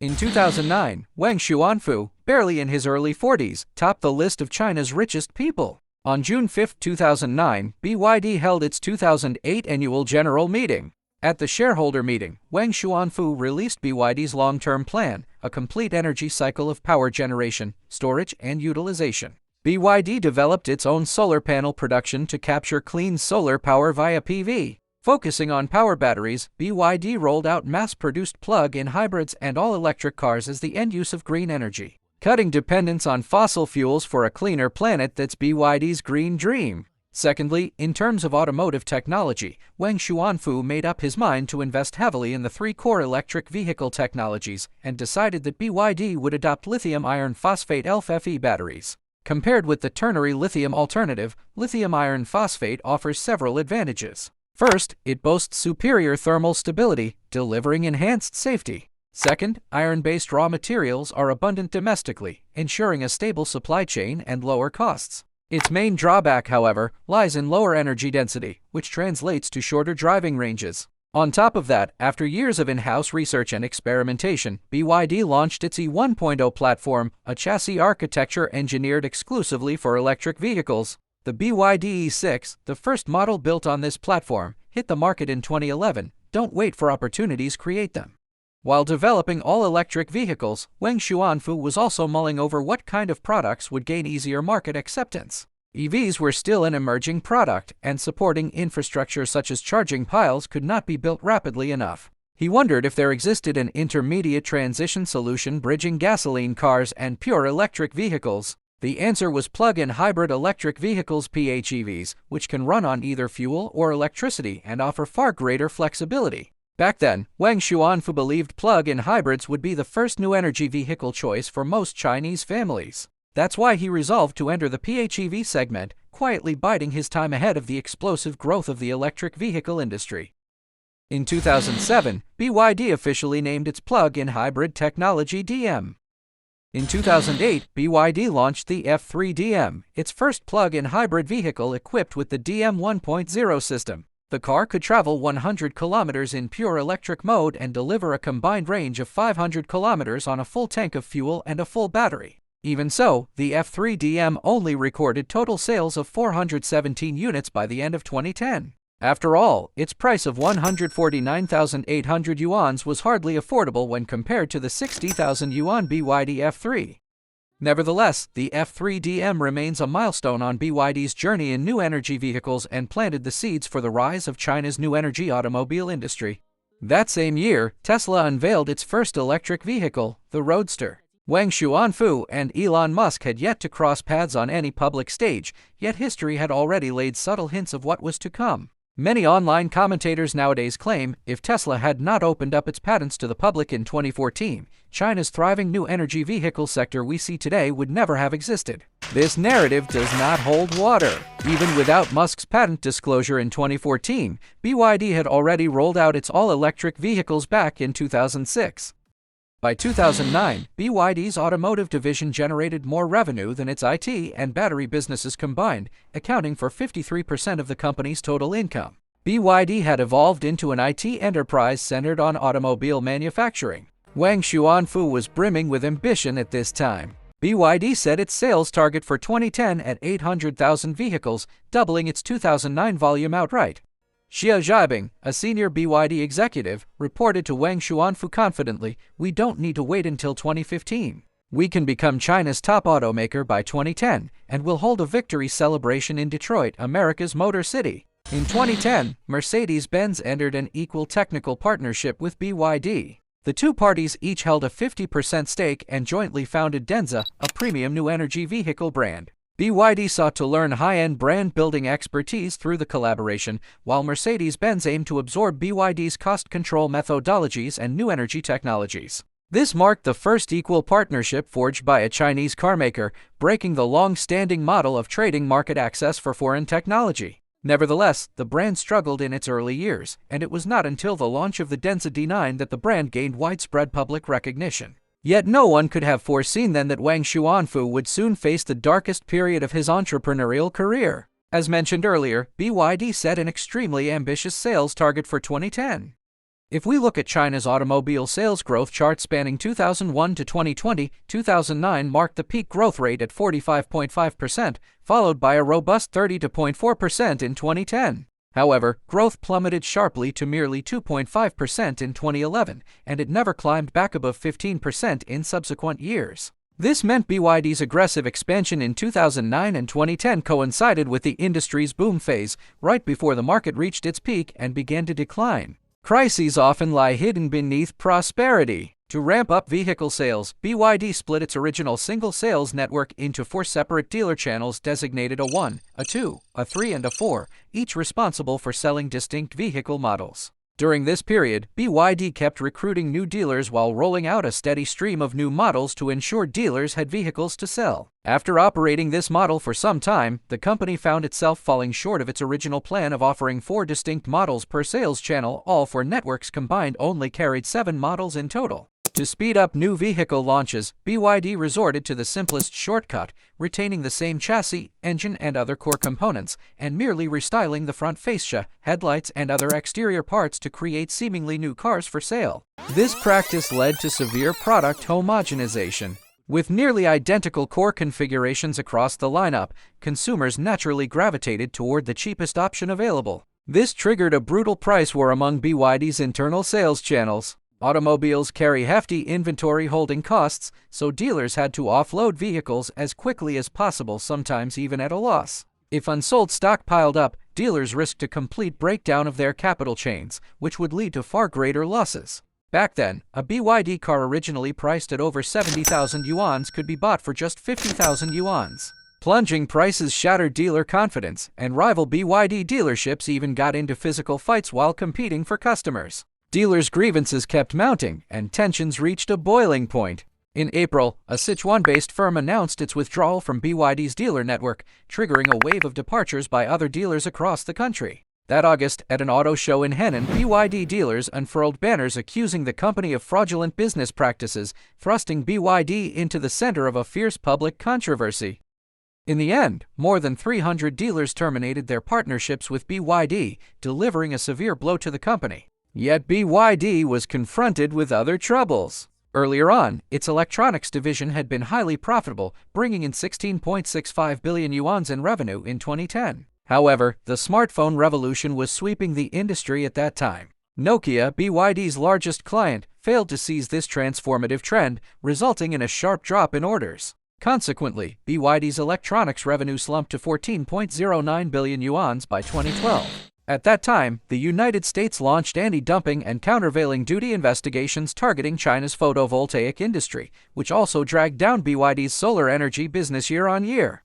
In 2009, Wang Xuanfu, barely in his early 40s, topped the list of China's richest people. On June 5, 2009, BYD held its 2008 annual general meeting. At the shareholder meeting, Wang Xuanfu released BYD's long-term plan, a complete energy cycle of power generation, storage, and utilization. BYD developed its own solar panel production to capture clean solar power via PV. Focusing on power batteries, BYD rolled out mass-produced plug-in hybrids and all-electric cars as the end use of green energy. Cutting dependence on fossil fuels for a cleaner planet, that's BYD's green dream. Secondly, in terms of automotive technology, Wang Xuanfu made up his mind to invest heavily in the 3 core electric vehicle technologies and decided that BYD would adopt lithium iron phosphate LFFE batteries. Compared with the ternary lithium alternative, lithium iron phosphate offers several advantages. First, it boasts superior thermal stability, delivering enhanced safety. Second, iron-based raw materials are abundant domestically, ensuring a stable supply chain and lower costs. Its main drawback, however, lies in lower energy density, which translates to shorter driving ranges. On top of that, after years of in-house research and experimentation, BYD launched its E1.0 platform, a chassis architecture engineered exclusively for electric vehicles. The BYD E6, the first model built on this platform, hit the market in 2011. Don't wait for opportunities, create them. While developing all-electric vehicles, Wang Xuanfu was also mulling over what kind of products would gain easier market acceptance. EVs were still an emerging product, and supporting infrastructure such as charging piles could not be built rapidly enough. He wondered if there existed an intermediate transition solution bridging gasoline cars and pure electric vehicles. The answer was plug-in hybrid electric vehicles, PHEVs, which can run on either fuel or electricity and offer far greater flexibility. Back then, Wang Xuanfu believed plug-in hybrids would be the first new energy vehicle choice for most Chinese families. That's why he resolved to enter the PHEV segment, quietly biding his time ahead of the explosive growth of the electric vehicle industry. In 2007, BYD officially named its plug-in hybrid technology DM. In 2008, BYD launched the F3 DM, its first plug-in hybrid vehicle equipped with the DM 1.0 system. The car could travel 100 kilometers in pure electric mode and deliver a combined range of 500 kilometers on a full tank of fuel and a full battery. Even so, the F3 DM only recorded total sales of 417 units by the end of 2010. After all, its price of 149,800 yuan was hardly affordable when compared to the 60,000 yuan BYD F3. Nevertheless, the F3 DM remains a milestone on BYD's journey in new energy vehicles and planted the seeds for the rise of China's new energy automobile industry. That same year, Tesla unveiled its first electric vehicle, the Roadster. Wang Xuanfu and Elon Musk had yet to cross paths on any public stage, yet history had already laid subtle hints of what was to come. Many online commentators nowadays claim if Tesla had not opened up its patents to the public in 2014, China's thriving new energy vehicle sector we see today would never have existed. This narrative does not hold water. Even without Musk's patent disclosure in 2014, BYD had already rolled out its all-electric vehicles back in 2006. By 2009, BYD's automotive division generated more revenue than its IT and battery businesses combined, accounting for 53% of the company's total income. BYD had evolved into an IT enterprise centered on automobile manufacturing. Wang Xuanfu was brimming with ambition at this time. BYD set its sales target for 2010 at 800,000 vehicles, doubling its 2009 volume outright. Xia Zhaibing, a senior BYD executive, reported to Wang Xuanfu confidently, "We don't need to wait until 2015. We can become China's top automaker by 2010, and we'll hold a victory celebration in Detroit, America's Motor City." In 2010, Mercedes-Benz entered an equal technical partnership with BYD. The two parties each held a 50% stake and jointly founded Denza, a premium new energy vehicle brand. BYD sought to learn high-end brand-building expertise through the collaboration, while Mercedes-Benz aimed to absorb BYD's cost control methodologies and new energy technologies. This marked the first equal partnership forged by a Chinese carmaker, breaking the long-standing model of trading market access for foreign technology. Nevertheless, the brand struggled in its early years, and it was not until the launch of the Denza D9 that the brand gained widespread public recognition. Yet no one could have foreseen then that Wang Xuanfu would soon face the darkest period of his entrepreneurial career. As mentioned earlier, BYD set an extremely ambitious sales target for 2010. If we look at China's automobile sales growth chart spanning 2001 to 2020, 2009 marked the peak growth rate at 45.5%, followed by a robust 30.4% in 2010. However, growth plummeted sharply to merely 2.5% in 2011, and it never climbed back above 15% in subsequent years. This meant BYD's aggressive expansion in 2009 and 2010 coincided with the industry's boom phase, right before the market reached its peak and began to decline. Crises often lie hidden beneath prosperity. To ramp up vehicle sales, BYD split its original single sales network into 4 separate dealer channels designated a 1, a 2, a 3, and a 4, each responsible for selling distinct vehicle models. During this period, BYD kept recruiting new dealers while rolling out a steady stream of new models to ensure dealers had vehicles to sell. After operating this model for some time, the company found itself falling short of its original plan of offering 4 distinct models per sales channel. All 4 networks combined only carried 7 models in total. To speed up new vehicle launches, BYD resorted to the simplest shortcut, retaining the same chassis, engine, and other core components, and merely restyling the front fascia, headlights, and other exterior parts to create seemingly new cars for sale. This practice led to severe product homogenization. With nearly identical core configurations across the lineup, consumers naturally gravitated toward the cheapest option available. This triggered a brutal price war among BYD's internal sales channels. Automobiles carry hefty inventory holding costs, so dealers had to offload vehicles as quickly as possible, sometimes even at a loss. If unsold stock piled up, dealers risked a complete breakdown of their capital chains, which would lead to far greater losses. Back then, a BYD car originally priced at over 70,000 yuan could be bought for just 50,000 yuan. Plunging prices shattered dealer confidence, and rival BYD dealerships even got into physical fights while competing for customers. Dealers' grievances kept mounting, and tensions reached a boiling point. In April, a Sichuan-based firm announced its withdrawal from BYD's dealer network, triggering a wave of departures by other dealers across the country. That August, at an auto show in Henan, BYD dealers unfurled banners accusing the company of fraudulent business practices, thrusting BYD into the center of a fierce public controversy. In the end, more than 300 dealers terminated their partnerships with BYD, delivering a severe blow to the company. Yet BYD was confronted with other troubles. Earlier on, its electronics division had been highly profitable, bringing in 16.65 billion yuan in revenue in 2010. However, the smartphone revolution was sweeping the industry at that time. Nokia, BYD's largest client, failed to seize this transformative trend, resulting in a sharp drop in orders. Consequently, BYD's electronics revenue slumped to 14.09 billion yuan by 2012. At that time, the United States launched anti-dumping and countervailing duty investigations targeting China's photovoltaic industry, which also dragged down BYD's solar energy business year on year.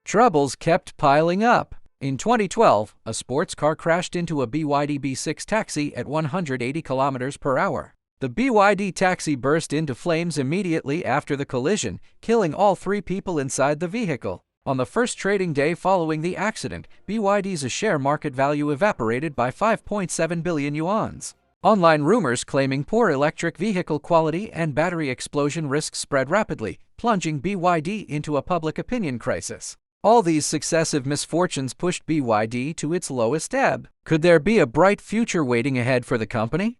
Troubles kept piling up. In 2012, a sports car crashed into a BYD B6 taxi at 180 km per hour. The BYD taxi burst into flames immediately after the collision, killing all 3 people inside the vehicle. On the first trading day following the accident, BYD's share market value evaporated by 5.7 billion yuan. Online rumors claiming poor electric vehicle quality and battery explosion risks spread rapidly, plunging BYD into a public opinion crisis. All these successive misfortunes pushed BYD to its lowest ebb. Could there be a bright future waiting ahead for the company?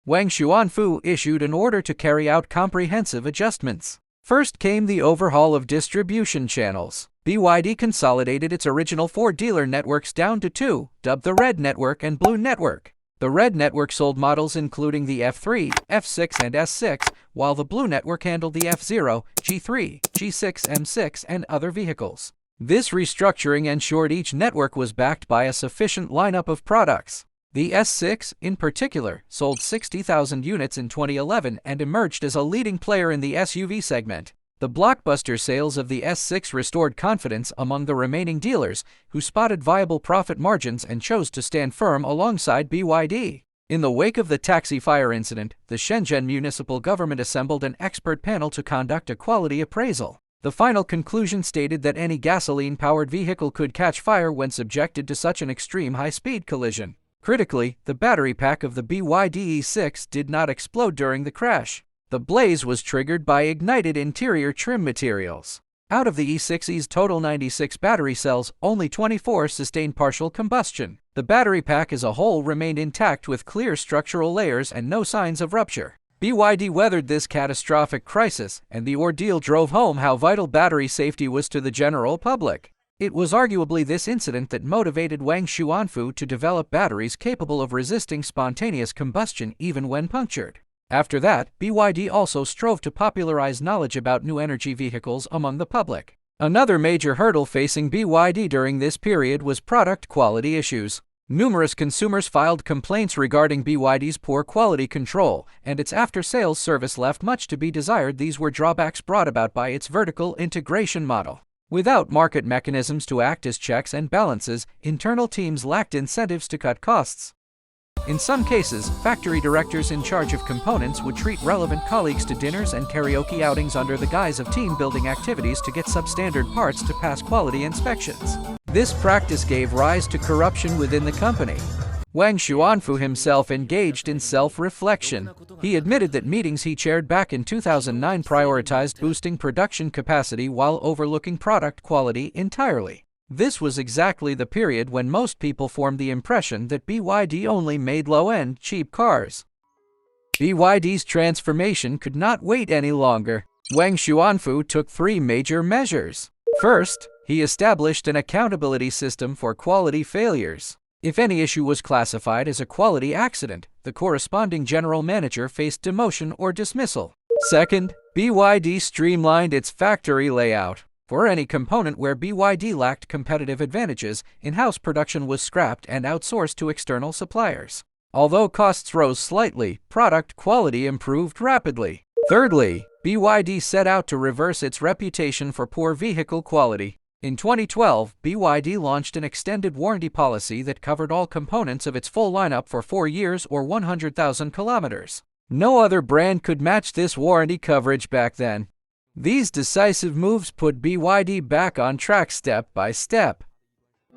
Wang Xuanfu issued an order to carry out comprehensive adjustments. First came the overhaul of distribution channels. BYD consolidated its original 4 dealer networks down to 2, dubbed the Red Network and Blue Network. The Red Network sold models including the F3, F6, and S6, while the Blue Network handled the F0, G3, G6, M6, and other vehicles. This restructuring ensured each network was backed by a sufficient lineup of products. The S6, in particular, sold 60,000 units in 2011 and emerged as a leading player in the SUV segment. The blockbuster sales of the S6 restored confidence among the remaining dealers, who spotted viable profit margins and chose to stand firm alongside BYD. In the wake of the taxi fire incident, the Shenzhen municipal government assembled an expert panel to conduct a quality appraisal. The final conclusion stated that any gasoline-powered vehicle could catch fire when subjected to such an extreme high-speed collision. Critically, the battery pack of the BYD E6 did not explode during the crash. The blaze was triggered by ignited interior trim materials. Out of the E6's total 96 battery cells, only 24 sustained partial combustion. The battery pack as a whole remained intact with clear structural layers and no signs of rupture. BYD weathered this catastrophic crisis, and the ordeal drove home how vital battery safety was to the general public. It was arguably this incident that motivated Wang Xuanfu to develop batteries capable of resisting spontaneous combustion even when punctured. After that, BYD also strove to popularize knowledge about new energy vehicles among the public. Another major hurdle facing BYD during this period was product quality issues. Numerous consumers filed complaints regarding BYD's poor quality control, and its after-sales service left much to be desired. These were drawbacks brought about by its vertical integration model. Without market mechanisms to act as checks and balances, internal teams lacked incentives to cut costs. In some cases, factory directors in charge of components would treat relevant colleagues to dinners and karaoke outings under the guise of team-building activities to get substandard parts to pass quality inspections. This practice gave rise to corruption within the company. Wang Xuanfu himself engaged in self-reflection. He admitted that meetings he chaired back in 2009 prioritized boosting production capacity while overlooking product quality entirely. This was exactly the period when most people formed the impression that BYD only made low-end, cheap cars. BYD's transformation could not wait any longer. Wang Xuanfu took 3 major measures. First, he established an accountability system for quality failures. If any issue was classified as a quality accident, the corresponding general manager faced demotion or dismissal. Second, BYD streamlined its factory layout. For any component where BYD lacked competitive advantages, in-house production was scrapped and outsourced to external suppliers. Although costs rose slightly, product quality improved rapidly. Thirdly, BYD set out to reverse its reputation for poor vehicle quality. In 2012, BYD launched an extended warranty policy that covered all components of its full lineup for 4 years or 100,000 kilometers. No other brand could match this warranty coverage back then. These decisive moves put BYD back on track step by step.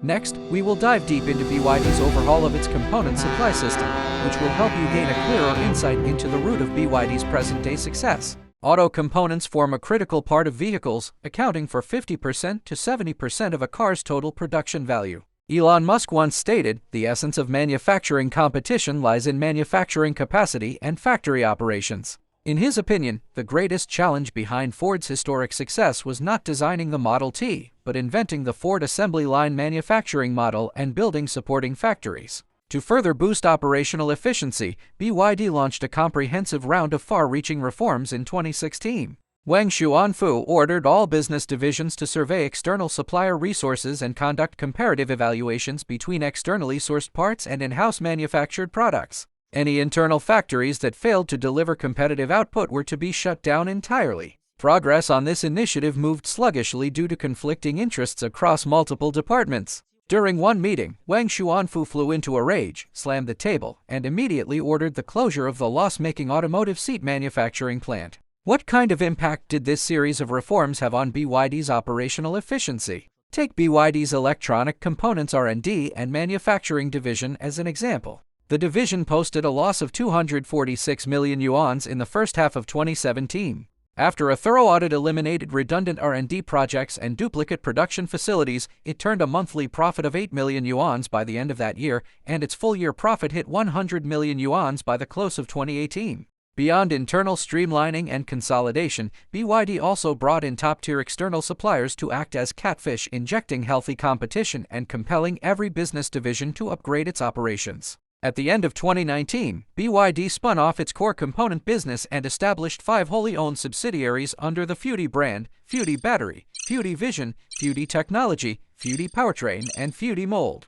Next, we will dive deep into BYD's overhaul of its component supply system, which will help you gain a clearer insight into the root of BYD's present-day success. Auto components form a critical part of vehicles, accounting for 50% to 70% of a car's total production value. Elon Musk once stated, "The essence of manufacturing competition lies in manufacturing capacity and factory operations." In his opinion, the greatest challenge behind Ford's historic success was not designing the Model T, but inventing the Ford assembly line manufacturing model and building supporting factories. To further boost operational efficiency, BYD launched a comprehensive round of far-reaching reforms in 2016. Wang Xuanfu ordered all business divisions to survey external supplier resources and conduct comparative evaluations between externally sourced parts and in-house manufactured products. Any internal factories that failed to deliver competitive output were to be shut down entirely. Progress on this initiative moved sluggishly due to conflicting interests across multiple departments. During one meeting, Wang Xuanfu flew into a rage, slammed the table, and immediately ordered the closure of the loss-making automotive seat manufacturing plant. What kind of impact did this series of reforms have on BYD's operational efficiency? Take BYD's electronic components R&D and manufacturing division as an example. The division posted a loss of 246 million yuan in the first half of 2017. After a thorough audit eliminated redundant R&D projects and duplicate production facilities, it turned a monthly profit of 8 million yuan by the end of that year, and its full-year profit hit 100 million yuan by the close of 2018. Beyond internal streamlining and consolidation, BYD also brought in top-tier external suppliers to act as catfish, injecting healthy competition and compelling every business division to upgrade its operations. At the end of 2019, BYD spun off its core component business and established 5 wholly owned subsidiaries under the Futy brand: Futy Battery, Futy Vision, Futy Technology, Futy Powertrain, and Futy Mold.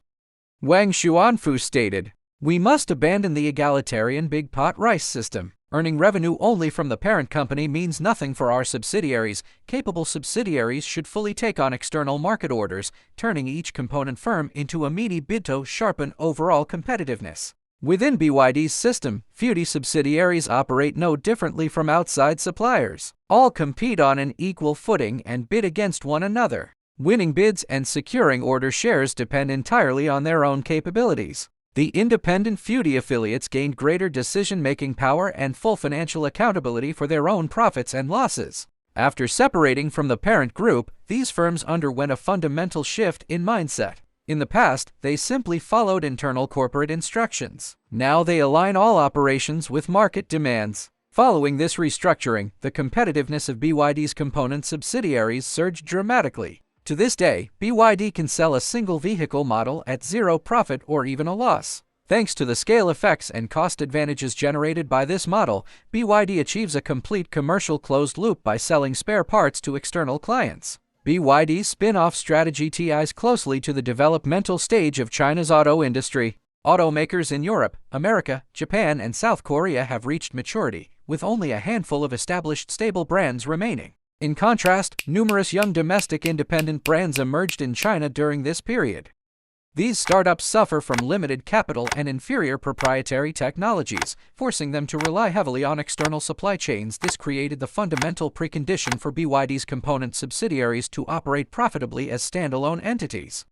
Wang Xuanfu stated, "We must abandon the egalitarian big pot rice system. Earning revenue only from the parent company means nothing for our subsidiaries. Capable subsidiaries should fully take on external market orders, turning each component firm into a meaty bid to sharpen overall competitiveness." Within BYD's system, Futy subsidiaries operate no differently from outside suppliers. All compete on an equal footing and bid against one another. Winning bids and securing order shares depend entirely on their own capabilities. The independent Futy affiliates gained greater decision-making power and full financial accountability for their own profits and losses. After separating from the parent group, these firms underwent a fundamental shift in mindset. In the past, they simply followed internal corporate instructions. Now they align all operations with market demands. Following this restructuring, the competitiveness of BYD's component subsidiaries surged dramatically. To this day, BYD can sell a single vehicle model at zero profit or even a loss. Thanks to the scale effects and cost advantages generated by this model, BYD achieves a complete commercial closed loop by selling spare parts to external clients. BYD's spin-off strategy ties closely to the developmental stage of China's auto industry. Automakers in Europe, America, Japan, and South Korea have reached maturity, with only a handful of established stable brands remaining. In contrast, numerous young domestic independent brands emerged in China during this period. These startups suffer from limited capital and inferior proprietary technologies, forcing them to rely heavily on external supply chains. This created the fundamental precondition for BYD's component subsidiaries to operate profitably as standalone entities.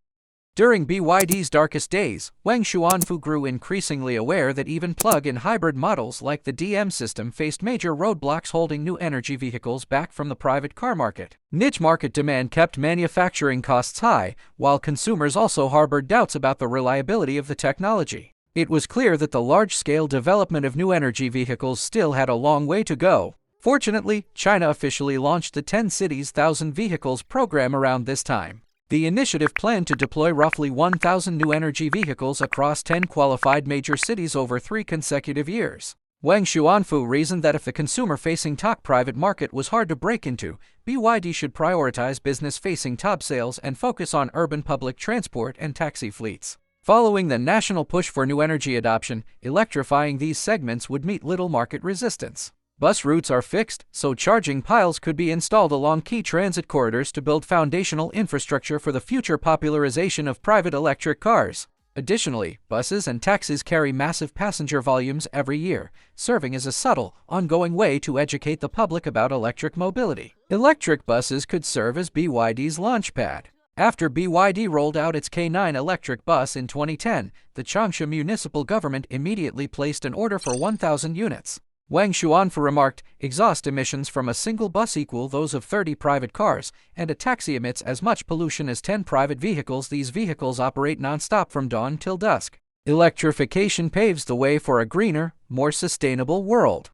During BYD's darkest days, Wang Xuanfu grew increasingly aware that even plug-in hybrid models like the DM system faced major roadblocks holding new energy vehicles back from the private car market. Niche market demand kept manufacturing costs high, while consumers also harbored doubts about the reliability of the technology. It was clear that the large-scale development of new energy vehicles still had a long way to go. Fortunately, China officially launched the 10 Cities 1,000 Vehicles program around this time. The initiative planned to deploy roughly 1,000 new energy vehicles across 10 qualified major cities over 3 consecutive years. Wang Xuanfu reasoned that if the consumer-facing top private market was hard to break into, BYD should prioritize business-facing top sales and focus on urban public transport and taxi fleets. Following the national push for new energy adoption, electrifying these segments would meet little market resistance. Bus routes are fixed, so charging piles could be installed along key transit corridors to build foundational infrastructure for the future popularization of private electric cars. Additionally, buses and taxis carry massive passenger volumes every year, serving as a subtle, ongoing way to educate the public about electric mobility. Electric buses could serve as BYD's launchpad. After BYD rolled out its K9 electric bus in 2010, the Changsha municipal government immediately placed an order for 1,000 units. Wang Xuanfu remarked, "Exhaust emissions from a single bus equal those of 30 private cars, and a taxi emits as much pollution as 10 private vehicles. These vehicles operate non-stop from dawn till dusk." Electrification paves the way for a greener, more sustainable world.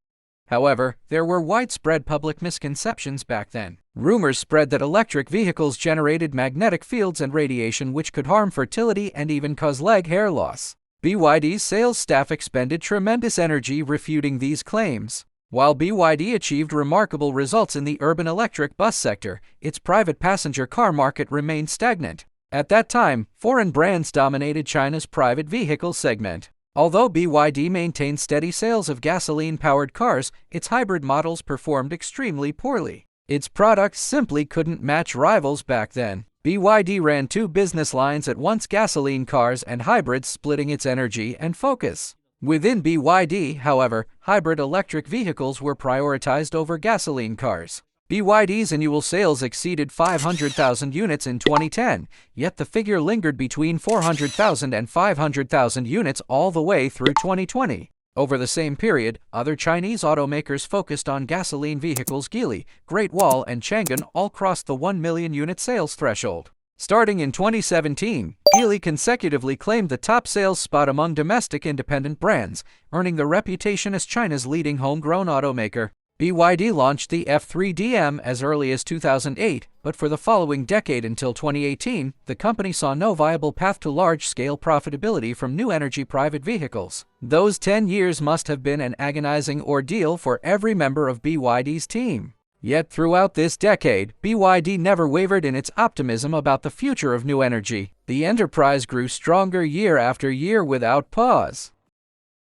However, there were widespread public misconceptions back then. Rumors spread that electric vehicles generated magnetic fields and radiation which could harm fertility and even cause leg hair loss. BYD's sales staff expended tremendous energy refuting these claims. While BYD achieved remarkable results in the urban electric bus sector, its private passenger car market remained stagnant. At that time, foreign brands dominated China's private vehicle segment. Although BYD maintained steady sales of gasoline-powered cars, its hybrid models performed extremely poorly. Its products simply couldn't match rivals back then. BYD ran 2 business lines at once: gasoline cars and hybrids, splitting its energy and focus. Within BYD, however, hybrid electric vehicles were prioritized over gasoline cars. BYD's annual sales exceeded 500,000 units in 2010, yet the figure lingered between 400,000 and 500,000 units all the way through 2020. Over the same period, other Chinese automakers focused on gasoline vehicles. Geely, Great Wall, and Changan all crossed the 1 million unit sales threshold. Starting in 2017, Geely consecutively claimed the top sales spot among domestic independent brands, earning the reputation as China's leading homegrown automaker. BYD launched the F3 as early as 2008, but for the following decade until 2018, the company saw no viable path to large-scale profitability from new energy private vehicles. Those 10 years must have been an agonizing ordeal for every member of BYD's team. Yet throughout this decade, BYD never wavered in its optimism about the future of new energy. The enterprise grew stronger year after year without pause.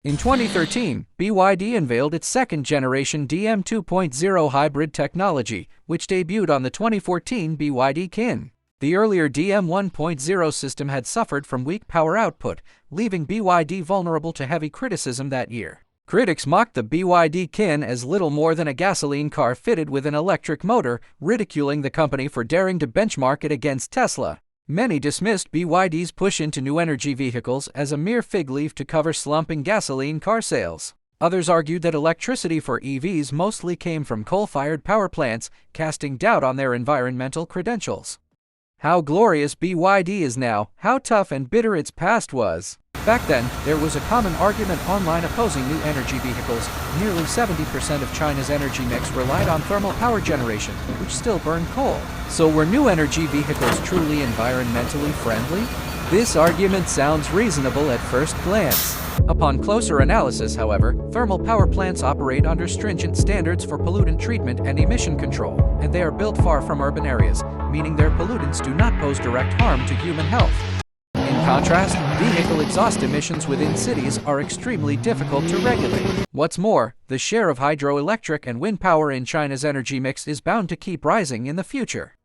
In 2013, BYD unveiled its second-generation DM 2.0 hybrid technology, which debuted on the 2014 BYD Kin. The earlier DM 1.0 system had suffered from weak power output, leaving BYD vulnerable to heavy criticism that year. Critics mocked the BYD Kin as little more than a gasoline car fitted with an electric motor, ridiculing the company for daring to benchmark it against Tesla. Many dismissed BYD's push into new energy vehicles as a mere fig leaf to cover slumping gasoline car sales. Others argued that electricity for EVs mostly came from coal-fired power plants, casting doubt on their environmental credentials. How glorious BYD is now, how tough and bitter its past was. Back then, there was a common argument online opposing new energy vehicles. Nearly 70% of China's energy mix relied on thermal power generation, which still burned coal. So were new energy vehicles truly environmentally friendly? This argument sounds reasonable at first glance. Upon closer analysis, however, thermal power plants operate under stringent standards for pollutant treatment and emission control, and they are built far from urban areas, meaning their pollutants do not pose direct harm to human health. In contrast, vehicle exhaust emissions within cities are extremely difficult to regulate. What's more, the share of hydroelectric and wind power in China's energy mix is bound to keep rising in the future.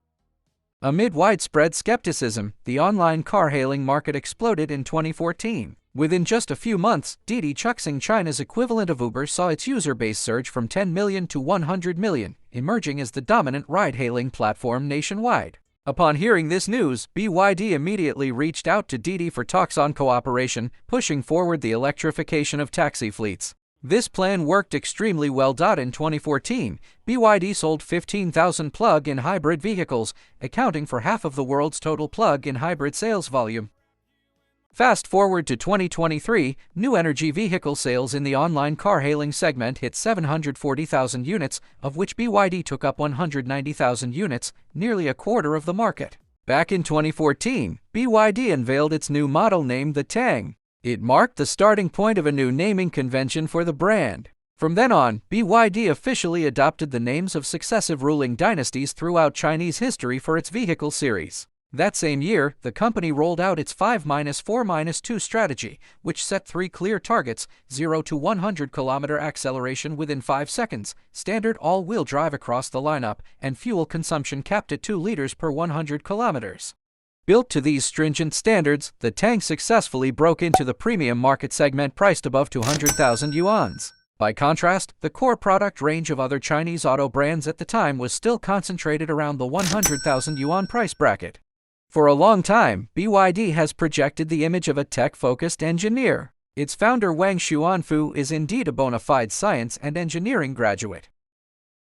Amid widespread skepticism, the online car-hailing market exploded in 2014. Within just a few months, Didi Chuxing, China's equivalent of Uber, saw its user base surge from 10 million to 100 million, emerging as the dominant ride-hailing platform nationwide. Upon hearing this news, BYD immediately reached out to Didi for talks on cooperation, pushing forward the electrification of taxi fleets. This plan worked extremely well. In 2014, BYD sold 15,000 plug-in hybrid vehicles, accounting for half of the world's total plug-in hybrid sales volume. Fast forward to 2023, new energy vehicle sales in the online car-hailing segment hit 740,000 units, of which BYD took up 190,000 units, nearly a quarter of the market. Back in 2014, BYD unveiled its new model named the Tang. It marked the starting point of a new naming convention for the brand. From then on, BYD officially adopted the names of successive ruling dynasties throughout Chinese history for its vehicle series. That same year, the company rolled out its 5-4-2 strategy, which set three clear targets: 0 to 100 km acceleration within 5 seconds, standard all-wheel drive across the lineup, and fuel consumption capped at 2 liters per 100 kilometers. Built to these stringent standards, the Tang successfully broke into the premium market segment priced above 200,000 yuans. By contrast, the core product range of other Chinese auto brands at the time was still concentrated around the 100,000 yuan price bracket. For a long time, BYD has projected the image of a tech-focused engineer. Its founder Wang Xuanfu is indeed a bona fide science and engineering graduate.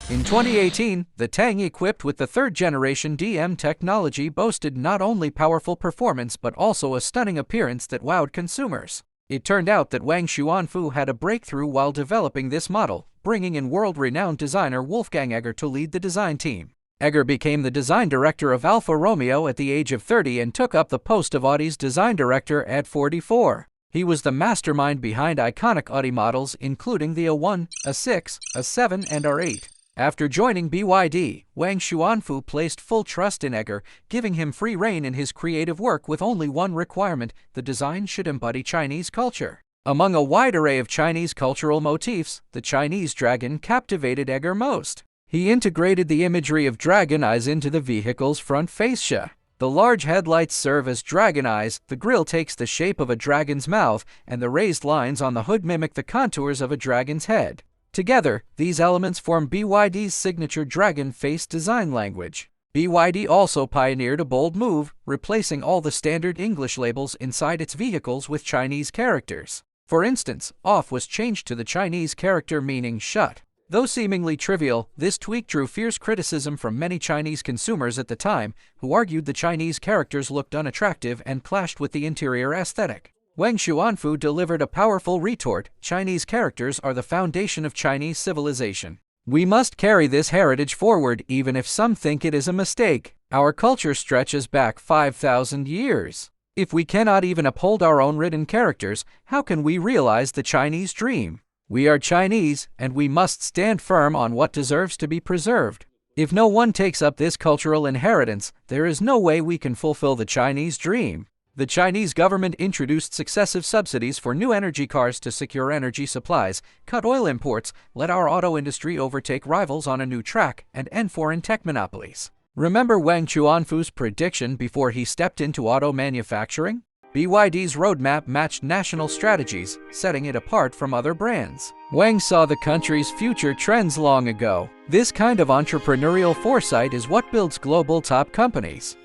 In 2018, the Tang, equipped with the third-generation DM technology, boasted not only powerful performance but also a stunning appearance that wowed consumers. It turned out that Wang Xuanfu had a breakthrough while developing this model, bringing in world-renowned designer Wolfgang Egger to lead the design team. Egger became the design director of Alfa Romeo at the age of 30 and took up the post of Audi's design director at 44. He was the mastermind behind iconic Audi models including the A1, A6, A7 and R8. After joining BYD, Wang Xuanfu placed full trust in Egger, giving him free rein in his creative work with only one requirement: the design should embody Chinese culture. Among a wide array of Chinese cultural motifs, the Chinese dragon captivated Egger most. He integrated the imagery of dragon eyes into the vehicle's front fascia. The large headlights serve as dragon eyes, the grille takes the shape of a dragon's mouth, and the raised lines on the hood mimic the contours of a dragon's head. Together, these elements form BYD's signature dragon face design language. BYD also pioneered a bold move, replacing all the standard English labels inside its vehicles with Chinese characters. For instance, off was changed to the Chinese character meaning shut. Though seemingly trivial, this tweak drew fierce criticism from many Chinese consumers at the time, who argued the Chinese characters looked unattractive and clashed with the interior aesthetic. Wang Xuanfu delivered a powerful retort: Chinese characters are the foundation of Chinese civilization. We must carry this heritage forward even if some think it is a mistake. Our culture stretches back 5,000 years. If we cannot even uphold our own written characters, how can we realize the Chinese dream? We are Chinese, and we must stand firm on what deserves to be preserved. If no one takes up this cultural inheritance, there is no way we can fulfill the Chinese dream. The Chinese government introduced successive subsidies for new energy cars to secure energy supplies, cut oil imports, let our auto industry overtake rivals on a new track, and end foreign tech monopolies. Remember Wang Xuanfu's prediction before he stepped into auto manufacturing? BYD's roadmap matched national strategies, setting it apart from other brands. Wang saw the country's future trends long ago. This kind of entrepreneurial foresight is what builds global top companies.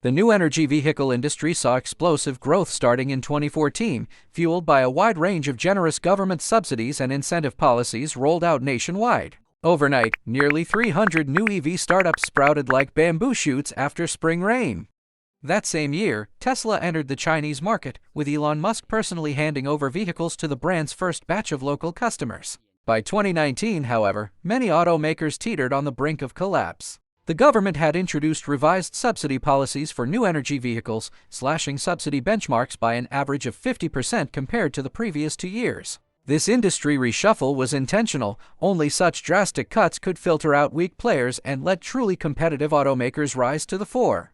The new energy vehicle industry saw explosive growth starting in 2014, fueled by a wide range of generous government subsidies and incentive policies rolled out nationwide. Overnight, nearly 300 new EV startups sprouted like bamboo shoots after spring rain. That same year, Tesla entered the Chinese market, with Elon Musk personally handing over vehicles to the brand's first batch of local customers. By 2019, however, many automakers teetered on the brink of collapse. The government had introduced revised subsidy policies for new energy vehicles, slashing subsidy benchmarks by an average of 50% compared to the previous 2 years. This industry reshuffle was intentional. Only such drastic cuts could filter out weak players and let truly competitive automakers rise to the fore.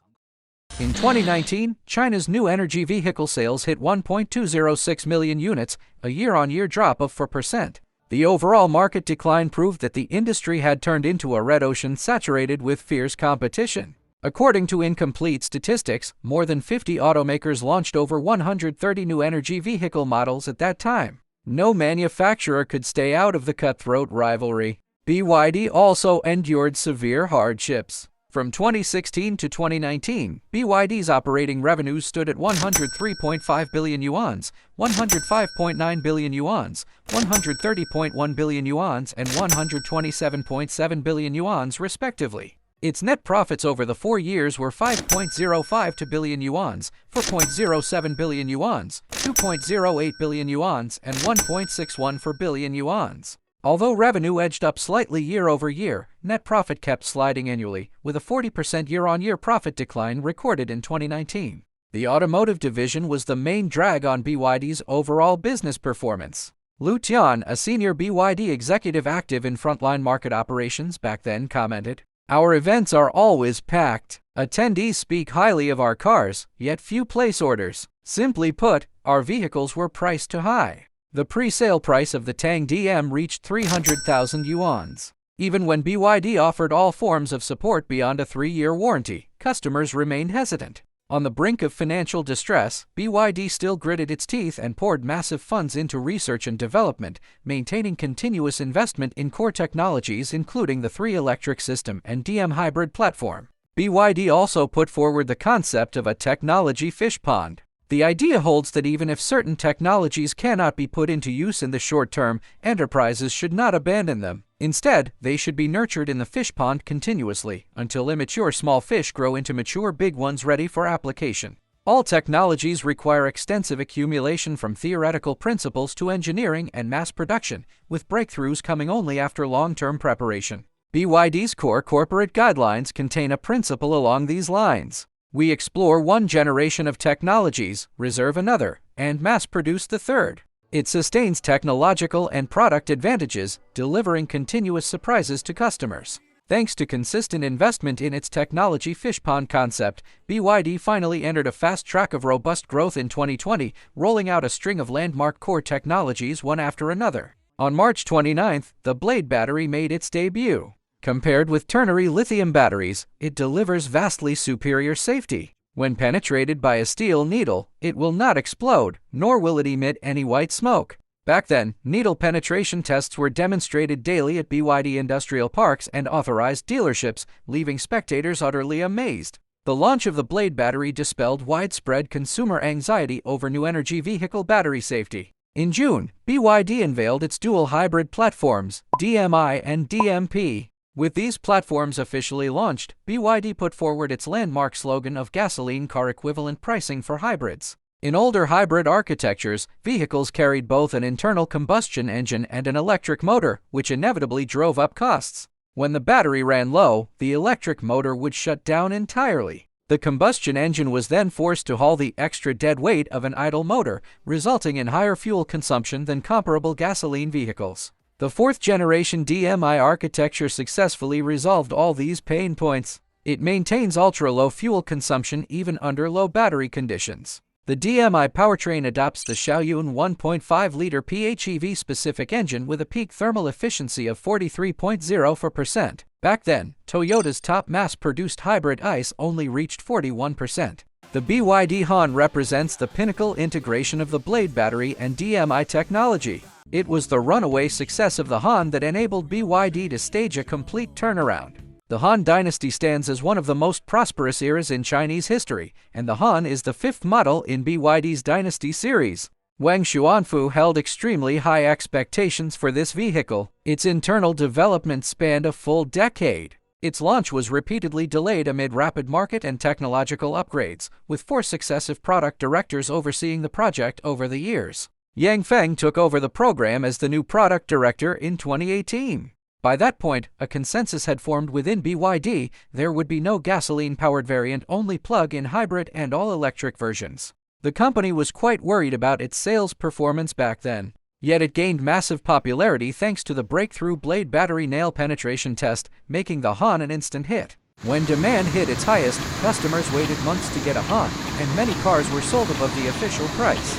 In 2019, China's new energy vehicle sales hit 1.206 million units, a year-on-year drop of 4%. The overall market decline proved that the industry had turned into a red ocean saturated with fierce competition. According to incomplete statistics, more than 50 automakers launched over 130 new energy vehicle models at that time. No manufacturer could stay out of the cutthroat rivalry. BYD also endured severe hardships. From 2016 to 2019, BYD's operating revenues stood at 103.5 billion yuans, 105.9 billion yuans, 130.1 billion yuans, and 127.7 billion yuans, respectively. Its net profits over the 4 years were 5.052 billion yuans, 4.07 billion yuans, 2.08 billion yuans, and 1.614 billion yuans. Although revenue edged up slightly year over year, net profit kept sliding annually, with a 40% year-on-year profit decline recorded in 2019. The automotive division was the main drag on BYD's overall business performance. Lu Tian, a senior BYD executive active in frontline market operations back then, commented, "Our events are always packed. Attendees speak highly of our cars, yet few place orders. Simply put, our vehicles were priced too high." The pre-sale price of the Tang DM reached 300,000 yuans. Even when BYD offered all forms of support beyond a 3-year warranty, customers remained hesitant. On the brink of financial distress, BYD still gritted its teeth and poured massive funds into research and development, maintaining continuous investment in core technologies including the 3-electric system and DM hybrid platform. BYD also put forward the concept of a technology fish pond. The idea holds that even if certain technologies cannot be put into use in the short term, enterprises should not abandon them. Instead, they should be nurtured in the fish pond continuously, until immature small fish grow into mature big ones ready for application. All technologies require extensive accumulation from theoretical principles to engineering and mass production, with breakthroughs coming only after long-term preparation. BYD's core corporate guidelines contain a principle along these lines. We explore one generation of technologies, reserve another, and mass-produce the third. It sustains technological and product advantages, delivering continuous surprises to customers. Thanks to consistent investment in its technology fish pond concept, BYD finally entered a fast track of robust growth in 2020, rolling out a string of landmark core technologies one after another. On March 29th, the Blade battery made its debut. Compared with ternary lithium batteries, it delivers vastly superior safety. When penetrated by a steel needle, it will not explode, nor will it emit any white smoke. Back then, needle penetration tests were demonstrated daily at BYD industrial parks and authorized dealerships, leaving spectators utterly amazed. The launch of the Blade battery dispelled widespread consumer anxiety over new energy vehicle battery safety. In June, BYD unveiled its dual hybrid platforms, DMI and DMP. With these platforms officially launched, BYD put forward its landmark slogan of gasoline car equivalent pricing for hybrids. In older hybrid architectures, vehicles carried both an internal combustion engine and an electric motor, which inevitably drove up costs. When the battery ran low, the electric motor would shut down entirely. The combustion engine was then forced to haul the extra dead weight of an idle motor, resulting in higher fuel consumption than comparable gasoline vehicles. The fourth-generation DMI architecture successfully resolved all these pain points. It maintains ultra-low fuel consumption even under low battery conditions. The DMI powertrain adopts the Xiaoyun 1.5-liter PHEV-specific engine with a peak thermal efficiency of 43.04%. Back then, Toyota's top mass-produced hybrid ICE only reached 41%. The BYD Han represents the pinnacle integration of the blade battery and DMI technology. It was the runaway success of the Han that enabled BYD to stage a complete turnaround. The Han dynasty stands as one of the most prosperous eras in Chinese history, and the Han is the fifth model in BYD's dynasty series. Wang Xuanfu held extremely high expectations for this vehicle. Its internal development spanned a full decade. Its launch was repeatedly delayed amid rapid market and technological upgrades, with 4 successive product directors overseeing the project over the years. Yang Feng took over the program as the new product director in 2018. By that point, a consensus had formed within BYD there would be no gasoline-powered variant, only plug-in hybrid and all-electric versions. The company was quite worried about its sales performance back then. Yet it gained massive popularity thanks to the breakthrough blade battery nail penetration test, making the Han an instant hit. When demand hit its highest, customers waited months to get a Han, and many cars were sold above the official price.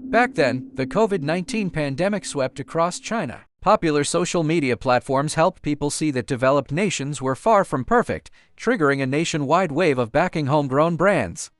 Back then, the COVID-19 pandemic swept across China. Popular social media platforms helped people see that developed nations were far from perfect, triggering a nationwide wave of backing homegrown brands.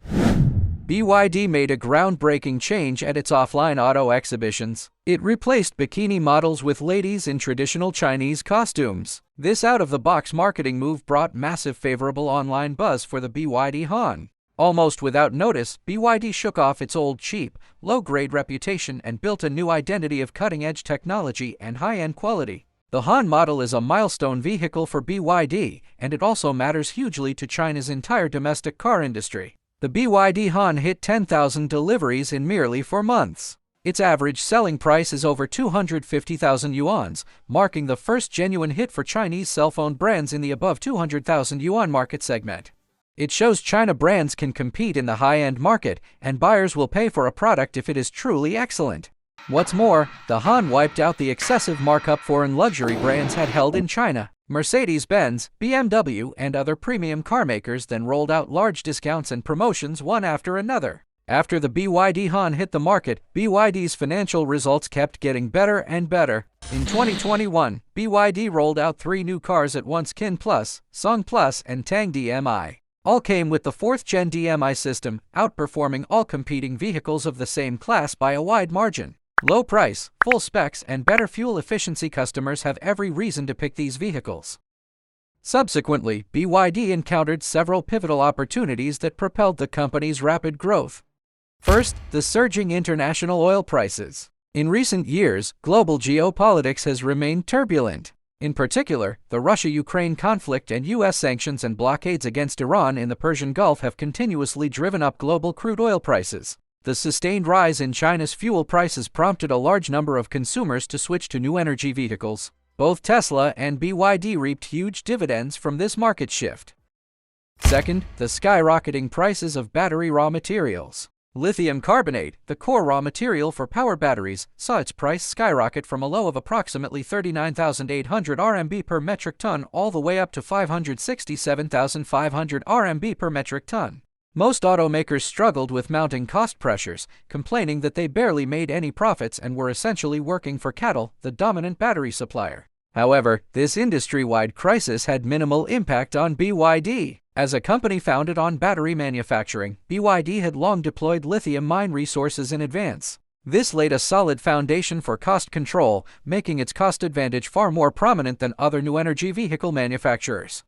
BYD made a groundbreaking change at its offline auto exhibitions. It replaced bikini models with ladies in traditional Chinese costumes. This out-of-the-box marketing move brought massive favorable online buzz for the BYD Han. Almost without notice, BYD shook off its old cheap, low-grade reputation and built a new identity of cutting-edge technology and high-end quality. The Han model is a milestone vehicle for BYD, and it also matters hugely to China's entire domestic car industry. The BYD Han hit 10,000 deliveries in merely 4 months. Its average selling price is over 250,000 yuan, marking the first genuine hit for Chinese cell phone brands in the above 200,000 yuan market segment. It shows China brands can compete in the high-end market, and buyers will pay for a product if it is truly excellent. What's more, the Han wiped out the excessive markup foreign luxury brands had held in China. Mercedes-Benz, BMW, and other premium car makers then rolled out large discounts and promotions one after another. After the BYD Han hit the market, BYD's financial results kept getting better and better. In 2021, BYD rolled out 3 new cars at once: Kin Plus, Song Plus, and Tang DMI. All came with the 4th-gen DMI system, outperforming all competing vehicles of the same class by a wide margin. Low price, full specs, and better fuel efficiency. Customers have every reason to pick these vehicles. Subsequently, BYD encountered several pivotal opportunities that propelled the company's rapid growth. First, the surging international oil prices. In recent years, global geopolitics has remained turbulent. In particular, the Russia-Ukraine conflict and U.S. sanctions and blockades against Iran in the Persian Gulf have continuously driven up global crude oil prices. The sustained rise in China's fuel prices prompted a large number of consumers to switch to new energy vehicles. Both Tesla and BYD reaped huge dividends from this market shift. Second, the skyrocketing prices of battery raw materials. Lithium carbonate, the core raw material for power batteries, saw its price skyrocket from a low of approximately 39,800 RMB per metric ton all the way up to 567,500 RMB per metric ton. Most automakers struggled with mounting cost pressures, complaining that they barely made any profits and were essentially working for CATL, the dominant battery supplier. However, this industry-wide crisis had minimal impact on BYD. As a company founded on battery manufacturing, BYD had long deployed lithium mine resources in advance. This laid a solid foundation for cost control, making its cost advantage far more prominent than other new energy vehicle manufacturers.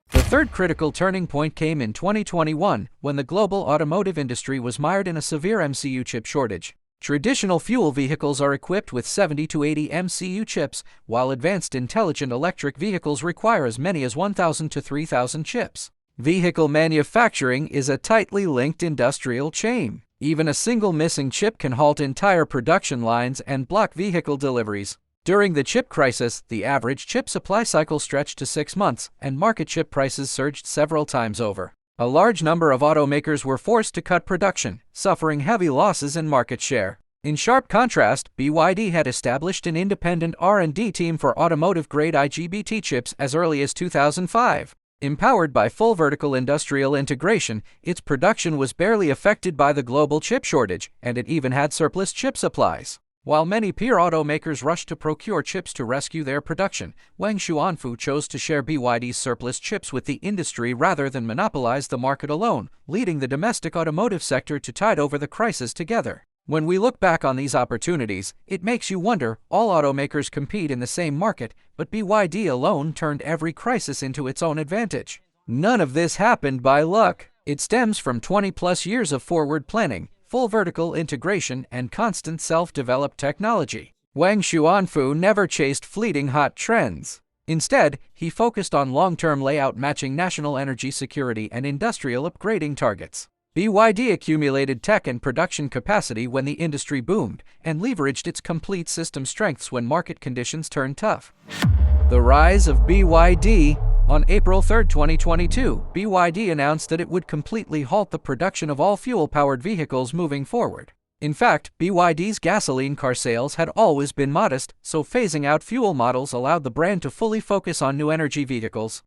The third critical turning point came in 2021, when the global automotive industry was mired in a severe MCU chip shortage. Traditional fuel vehicles are equipped with 70 to 80 MCU chips, while advanced intelligent electric vehicles require as many as 1,000 to 3,000 chips. Vehicle manufacturing is a tightly linked industrial chain. Even a single missing chip can halt entire production lines and block vehicle deliveries. During the chip crisis, the average chip supply cycle stretched to 6 months, and market chip prices surged several times over. A large number of automakers were forced to cut production, suffering heavy losses in market share. In sharp contrast, BYD had established an independent R&D team for automotive-grade IGBT chips as early as 2005. Empowered by full vertical industrial integration, its production was barely affected by the global chip shortage, and it even had surplus chip supplies. While many peer automakers rushed to procure chips to rescue their production, Wang Xuanfu chose to share BYD's surplus chips with the industry rather than monopolize the market alone, leading the domestic automotive sector to tide over the crisis together. When we look back on these opportunities, it makes you wonder, all automakers compete in the same market, but BYD alone turned every crisis into its own advantage. None of this happened by luck. It stems from 20-plus years of forward planning, full vertical integration, and constant self-developed technology. Wang Xuanfu never chased fleeting hot trends. Instead, he focused on long-term layout matching national energy security and industrial upgrading targets. BYD accumulated tech and production capacity when the industry boomed, and leveraged its complete system strengths when market conditions turned tough. The rise of BYD. On April 3, 2022, BYD announced that it would completely halt the production of all fuel-powered vehicles moving forward. In fact, BYD's gasoline car sales had always been modest, so phasing out fuel models allowed the brand to fully focus on new energy vehicles.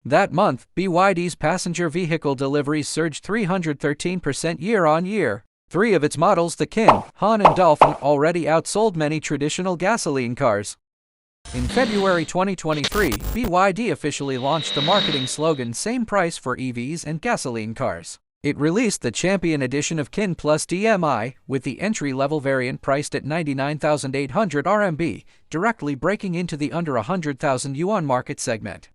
That month, BYD's passenger vehicle deliveries surged 313% year-on-year. 3 of its models, the King, Han, and Dolphin, already outsold many traditional gasoline cars. In February 2023, BYD officially launched the marketing slogan "Same price for EVs and gasoline cars." It released the Champion Edition of Kin Plus DMI, with the entry-level variant priced at 99,800 RMB, directly breaking into the under 100,000 yuan market segment.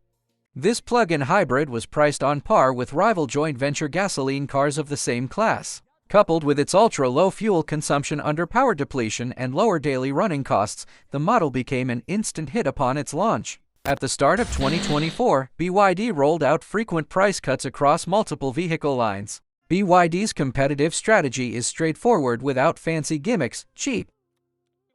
This plug-in hybrid was priced on par with rival joint venture gasoline cars of the same class. Coupled with its ultra-low fuel consumption under power depletion and lower daily running costs, the model became an instant hit upon its launch. At the start of 2024, BYD rolled out frequent price cuts across multiple vehicle lines. BYD's competitive strategy is straightforward without fancy gimmicks, cheap,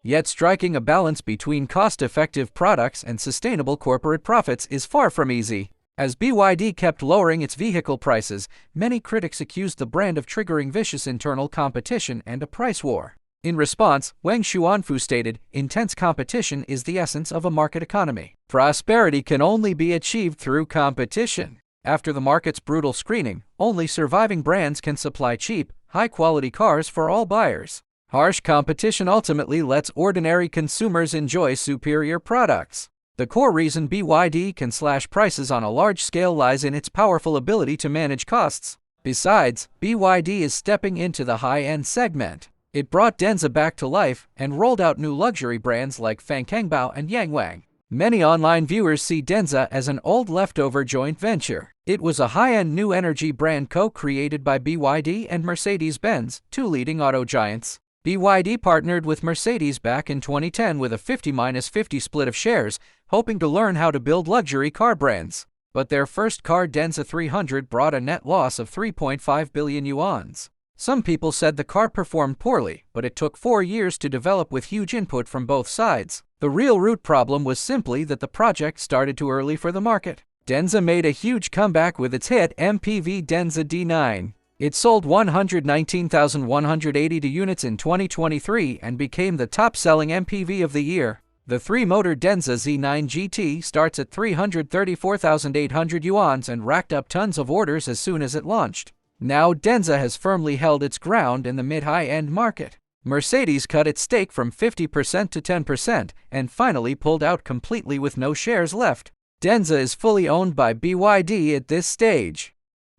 yet striking a balance between cost-effective products and sustainable corporate profits is far from easy. As BYD kept lowering its vehicle prices, many critics accused the brand of triggering vicious internal competition and a price war. In response, Wang Xuanfu stated, "Intense competition is the essence of a market economy. Prosperity can only be achieved through competition." After the market's brutal screening, only surviving brands can supply cheap, high-quality cars for all buyers. Harsh competition ultimately lets ordinary consumers enjoy superior products. The core reason BYD can slash prices on a large scale lies in its powerful ability to manage costs. Besides, BYD is stepping into the high-end segment. It brought Denza back to life and rolled out new luxury brands like Fangkangbao and Yangwang. Many online viewers see Denza as an old leftover joint venture. It was a high-end new energy brand co-created by BYD and Mercedes-Benz, 2 leading auto giants. BYD partnered with Mercedes back in 2010 with a 50-50 split of shares, hoping to learn how to build luxury car brands. But their first car, Denza 300, brought a net loss of 3.5 billion yuans. Some people said the car performed poorly, but it took 4 years to develop with huge input from both sides. The real root problem was simply that the project started too early for the market. Denza made a huge comeback with its hit MPV Denza D9. It sold 119,182 units in 2023 and became the top-selling MPV of the year. The 3-motor Denza Z9 GT starts at 334,800 yuan and racked up tons of orders as soon as it launched. Now Denza has firmly held its ground in the mid-high-end market. Mercedes cut its stake from 50% to 10% and finally pulled out completely with no shares left. Denza is fully owned by BYD at this stage.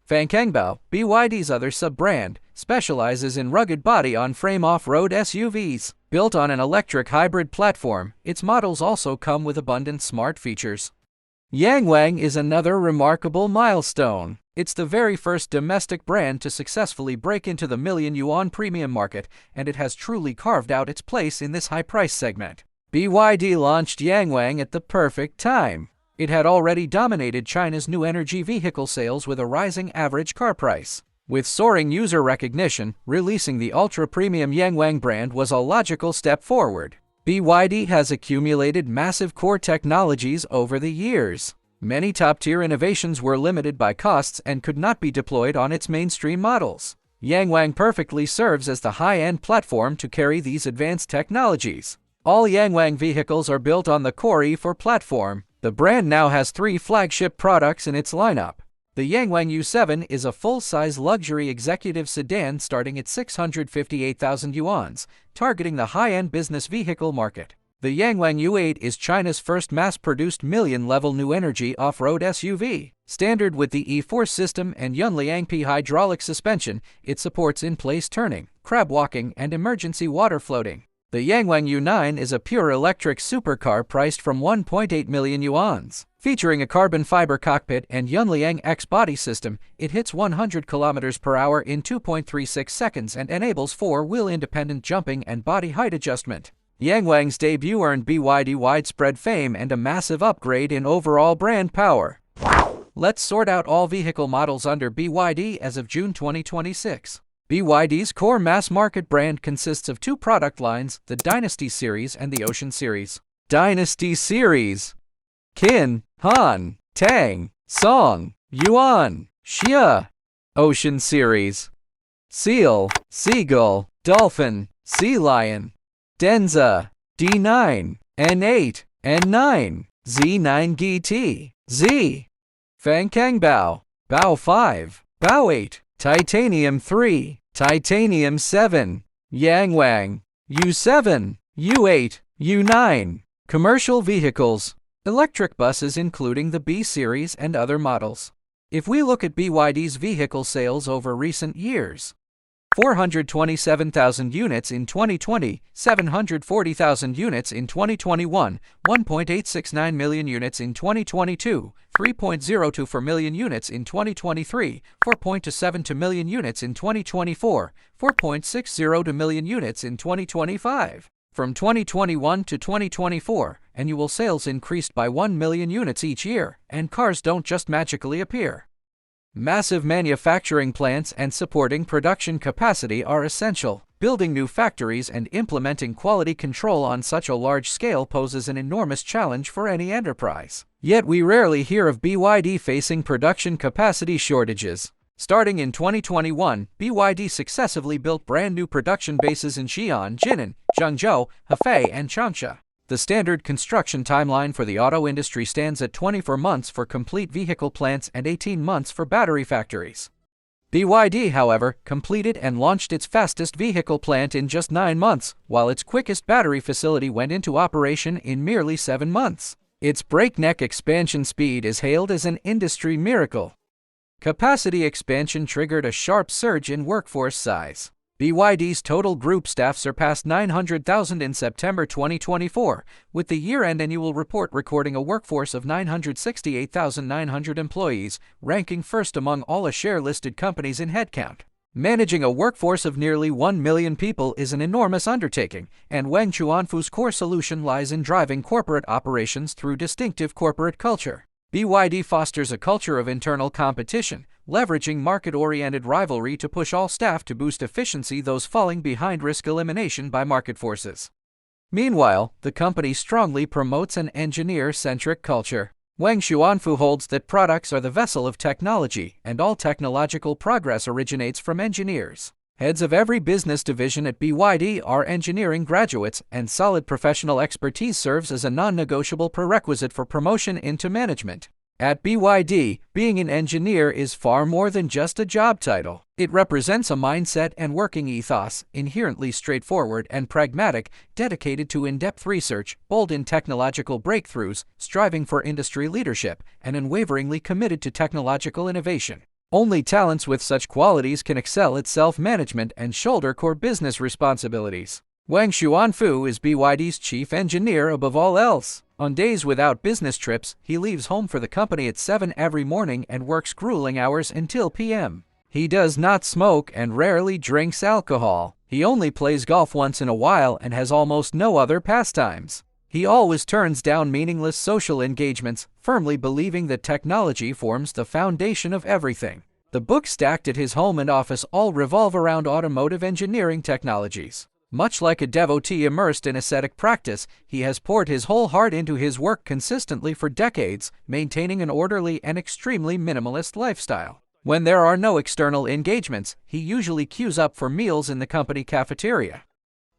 Fangkangbao, BYD's other sub-brand, specializes in rugged body-on-frame off-road SUVs. Built on an electric hybrid platform, its models also come with abundant smart features. Yangwang is another remarkable milestone. It's the very first domestic brand to successfully break into the million-yuan premium market, and it has truly carved out its place in this high-price segment. BYD launched Yangwang at the perfect time. It had already dominated China's new energy vehicle sales with a rising average car price. With soaring user recognition, releasing the ultra-premium Yangwang brand was a logical step forward. BYD has accumulated massive core technologies over the years. Many top-tier innovations were limited by costs and could not be deployed on its mainstream models. Yangwang perfectly serves as the high-end platform to carry these advanced technologies. All Yangwang vehicles are built on the Core E4 platform. The brand now has 3 flagship products in its lineup. The Yangwang U7 is a full-size luxury executive sedan starting at 658,000 yuan, targeting the high-end business vehicle market. The Yangwang U8 is China's first mass-produced million-level new energy off-road SUV. Standard with the E4 system and Yunliang P hydraulic suspension, it supports in-place turning, crab walking, and emergency water floating. The Yangwang U9 is a pure electric supercar priced from 1.8 million yuan. Featuring a carbon fiber cockpit and Yunliang X body system, it hits 100 km per hour in 2.36 seconds and enables four-wheel independent jumping and body height adjustment. Yangwang's debut earned BYD widespread fame and a massive upgrade in overall brand power. Let's sort out all vehicle models under BYD as of June 2026. BYD's core mass-market brand consists of 2 product lines, the Dynasty Series and the Ocean Series. Dynasty Series: Qin, Han, Tang, Song, Yuan, Xia. Ocean Series: Seal, Seagull, Dolphin, Sea Lion, Denza, D9, N8, N9, Z9 GT, Z, Fangkang Bao, Bao 5, Bao 8, Titanium 3, Titanium 7, Yangwang, U7, U8, U9. Commercial vehicles: electric buses including the B series and other models. If we look at BYD's vehicle sales over recent years, 427,000 units in 2020, 740,000 units in 2021, 1.869 million units in 2022, 3.024 million units in 2023, 4.272 million units in 2024, 4.602 million units in 2025. From 2021 to 2024, annual sales increased by 1 million units each year, and cars don't just magically appear. Massive manufacturing plants and supporting production capacity are essential. Building new factories and implementing quality control on such a large scale poses an enormous challenge for any enterprise. Yet we rarely hear of BYD facing production capacity shortages. Starting in 2021, BYD successively built brand new production bases in Xi'an, Jinan, Zhengzhou, Hefei, and Changsha. The standard construction timeline for the auto industry stands at 24 months for complete vehicle plants and 18 months for battery factories. BYD, however, completed and launched its fastest vehicle plant in just 9 months, while its quickest battery facility went into operation in merely 7 months. Its breakneck expansion speed is hailed as an industry miracle. Capacity expansion triggered a sharp surge in workforce size. BYD's total group staff surpassed 900,000 in September 2024, with the year-end annual report recording a workforce of 968,900 employees, ranking first among all A-share-listed companies in headcount. Managing a workforce of nearly 1 million people is an enormous undertaking, and Wang Chuanfu's core solution lies in driving corporate operations through distinctive corporate culture. BYD fosters a culture of internal competition, leveraging market-oriented rivalry to push all staff to boost efficiency, those falling behind risk elimination by market forces. Meanwhile, the company strongly promotes an engineer-centric culture. Wang Xuanfu holds that products are the vessel of technology, and all technological progress originates from engineers. Heads of every business division at BYD are engineering graduates, and solid professional expertise serves as a non-negotiable prerequisite for promotion into management. At BYD, being an engineer is far more than just a job title. It represents a mindset and working ethos, inherently straightforward and pragmatic, dedicated to in-depth research, bold in technological breakthroughs, striving for industry leadership, and unwaveringly committed to technological innovation. Only talents with such qualities can excel at self-management and shoulder core business responsibilities. Wang Xuanfu is BYD's chief engineer above all else. On days without business trips, he leaves home for the company at 7 every morning and works grueling hours until p.m. He does not smoke and rarely drinks alcohol. He only plays golf once in a while and has almost no other pastimes. He always turns down meaningless social engagements, firmly believing that technology forms the foundation of everything. The books stacked at his home and office all revolve around automotive engineering technologies. Much like a devotee immersed in ascetic practice, he has poured his whole heart into his work consistently for decades, maintaining an orderly and extremely minimalist lifestyle. When there are no external engagements, he usually queues up for meals in the company cafeteria.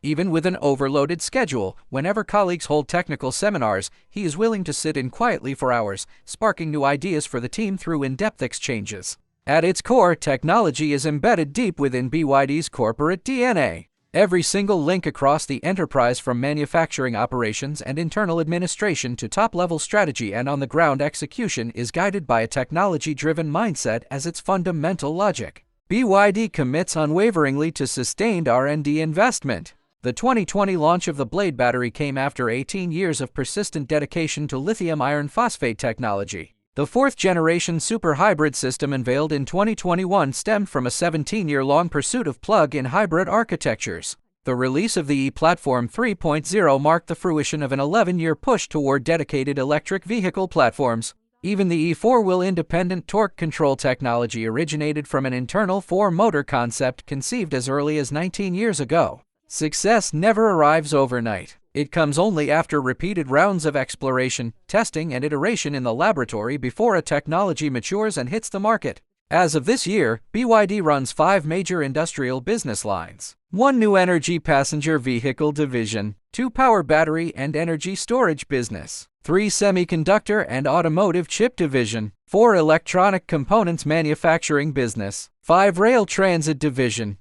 Even with an overloaded schedule, whenever colleagues hold technical seminars, he is willing to sit in quietly for hours, sparking new ideas for the team through in-depth exchanges. At its core, technology is embedded deep within BYD's corporate DNA. Every single link across the enterprise, from manufacturing operations and internal administration to top-level strategy and on-the-ground execution, is guided by a technology-driven mindset as its fundamental logic. BYD commits unwaveringly to sustained R&D investment. The 2020 launch of the Blade battery came after 18 years of persistent dedication to lithium iron phosphate technology. The fourth-generation super hybrid system unveiled in 2021 stemmed from a 17-year-long pursuit of plug-in hybrid architectures. The release of the E-Platform 3.0 marked the fruition of an 11-year push toward dedicated electric vehicle platforms. Even the E4-wheel independent torque control technology originated from an internal four-motor concept conceived as early as 19 years ago. Success never arrives overnight. It comes only after repeated rounds of exploration, testing, and iteration in the laboratory before a technology matures and hits the market. As of this year, BYD runs 5 major industrial business lines: 1 new energy passenger vehicle division, 2 power battery and energy storage business, 3 semiconductor and automotive chip division, 4 electronic components manufacturing business, 5 rail transit division.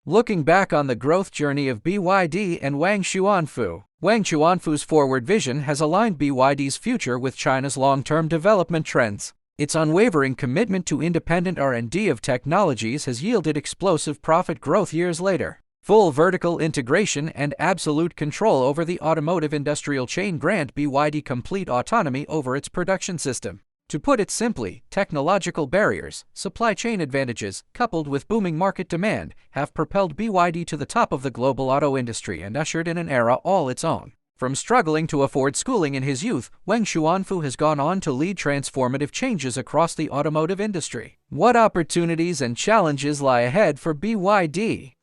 Looking back on the growth journey of BYD and Wang Xuanfu, Wang Xuanfu's forward vision has aligned BYD's future with China's long-term development trends. Its unwavering commitment to independent R&D of technologies has yielded explosive profit growth years later. Full vertical integration and absolute control over the automotive industrial chain grant BYD complete autonomy over its production system. To put it simply, technological barriers, supply chain advantages, coupled with booming market demand, have propelled BYD to the top of the global auto industry and ushered in an era all its own. From struggling to afford schooling in his youth, Wang Xuanfu has gone on to lead transformative changes across the automotive industry. What opportunities and challenges lie ahead for BYD?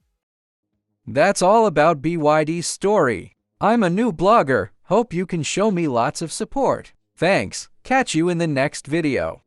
That's all about BYD's story. I'm a new blogger, hope you can show me lots of support. Thanks, catch you in the next video.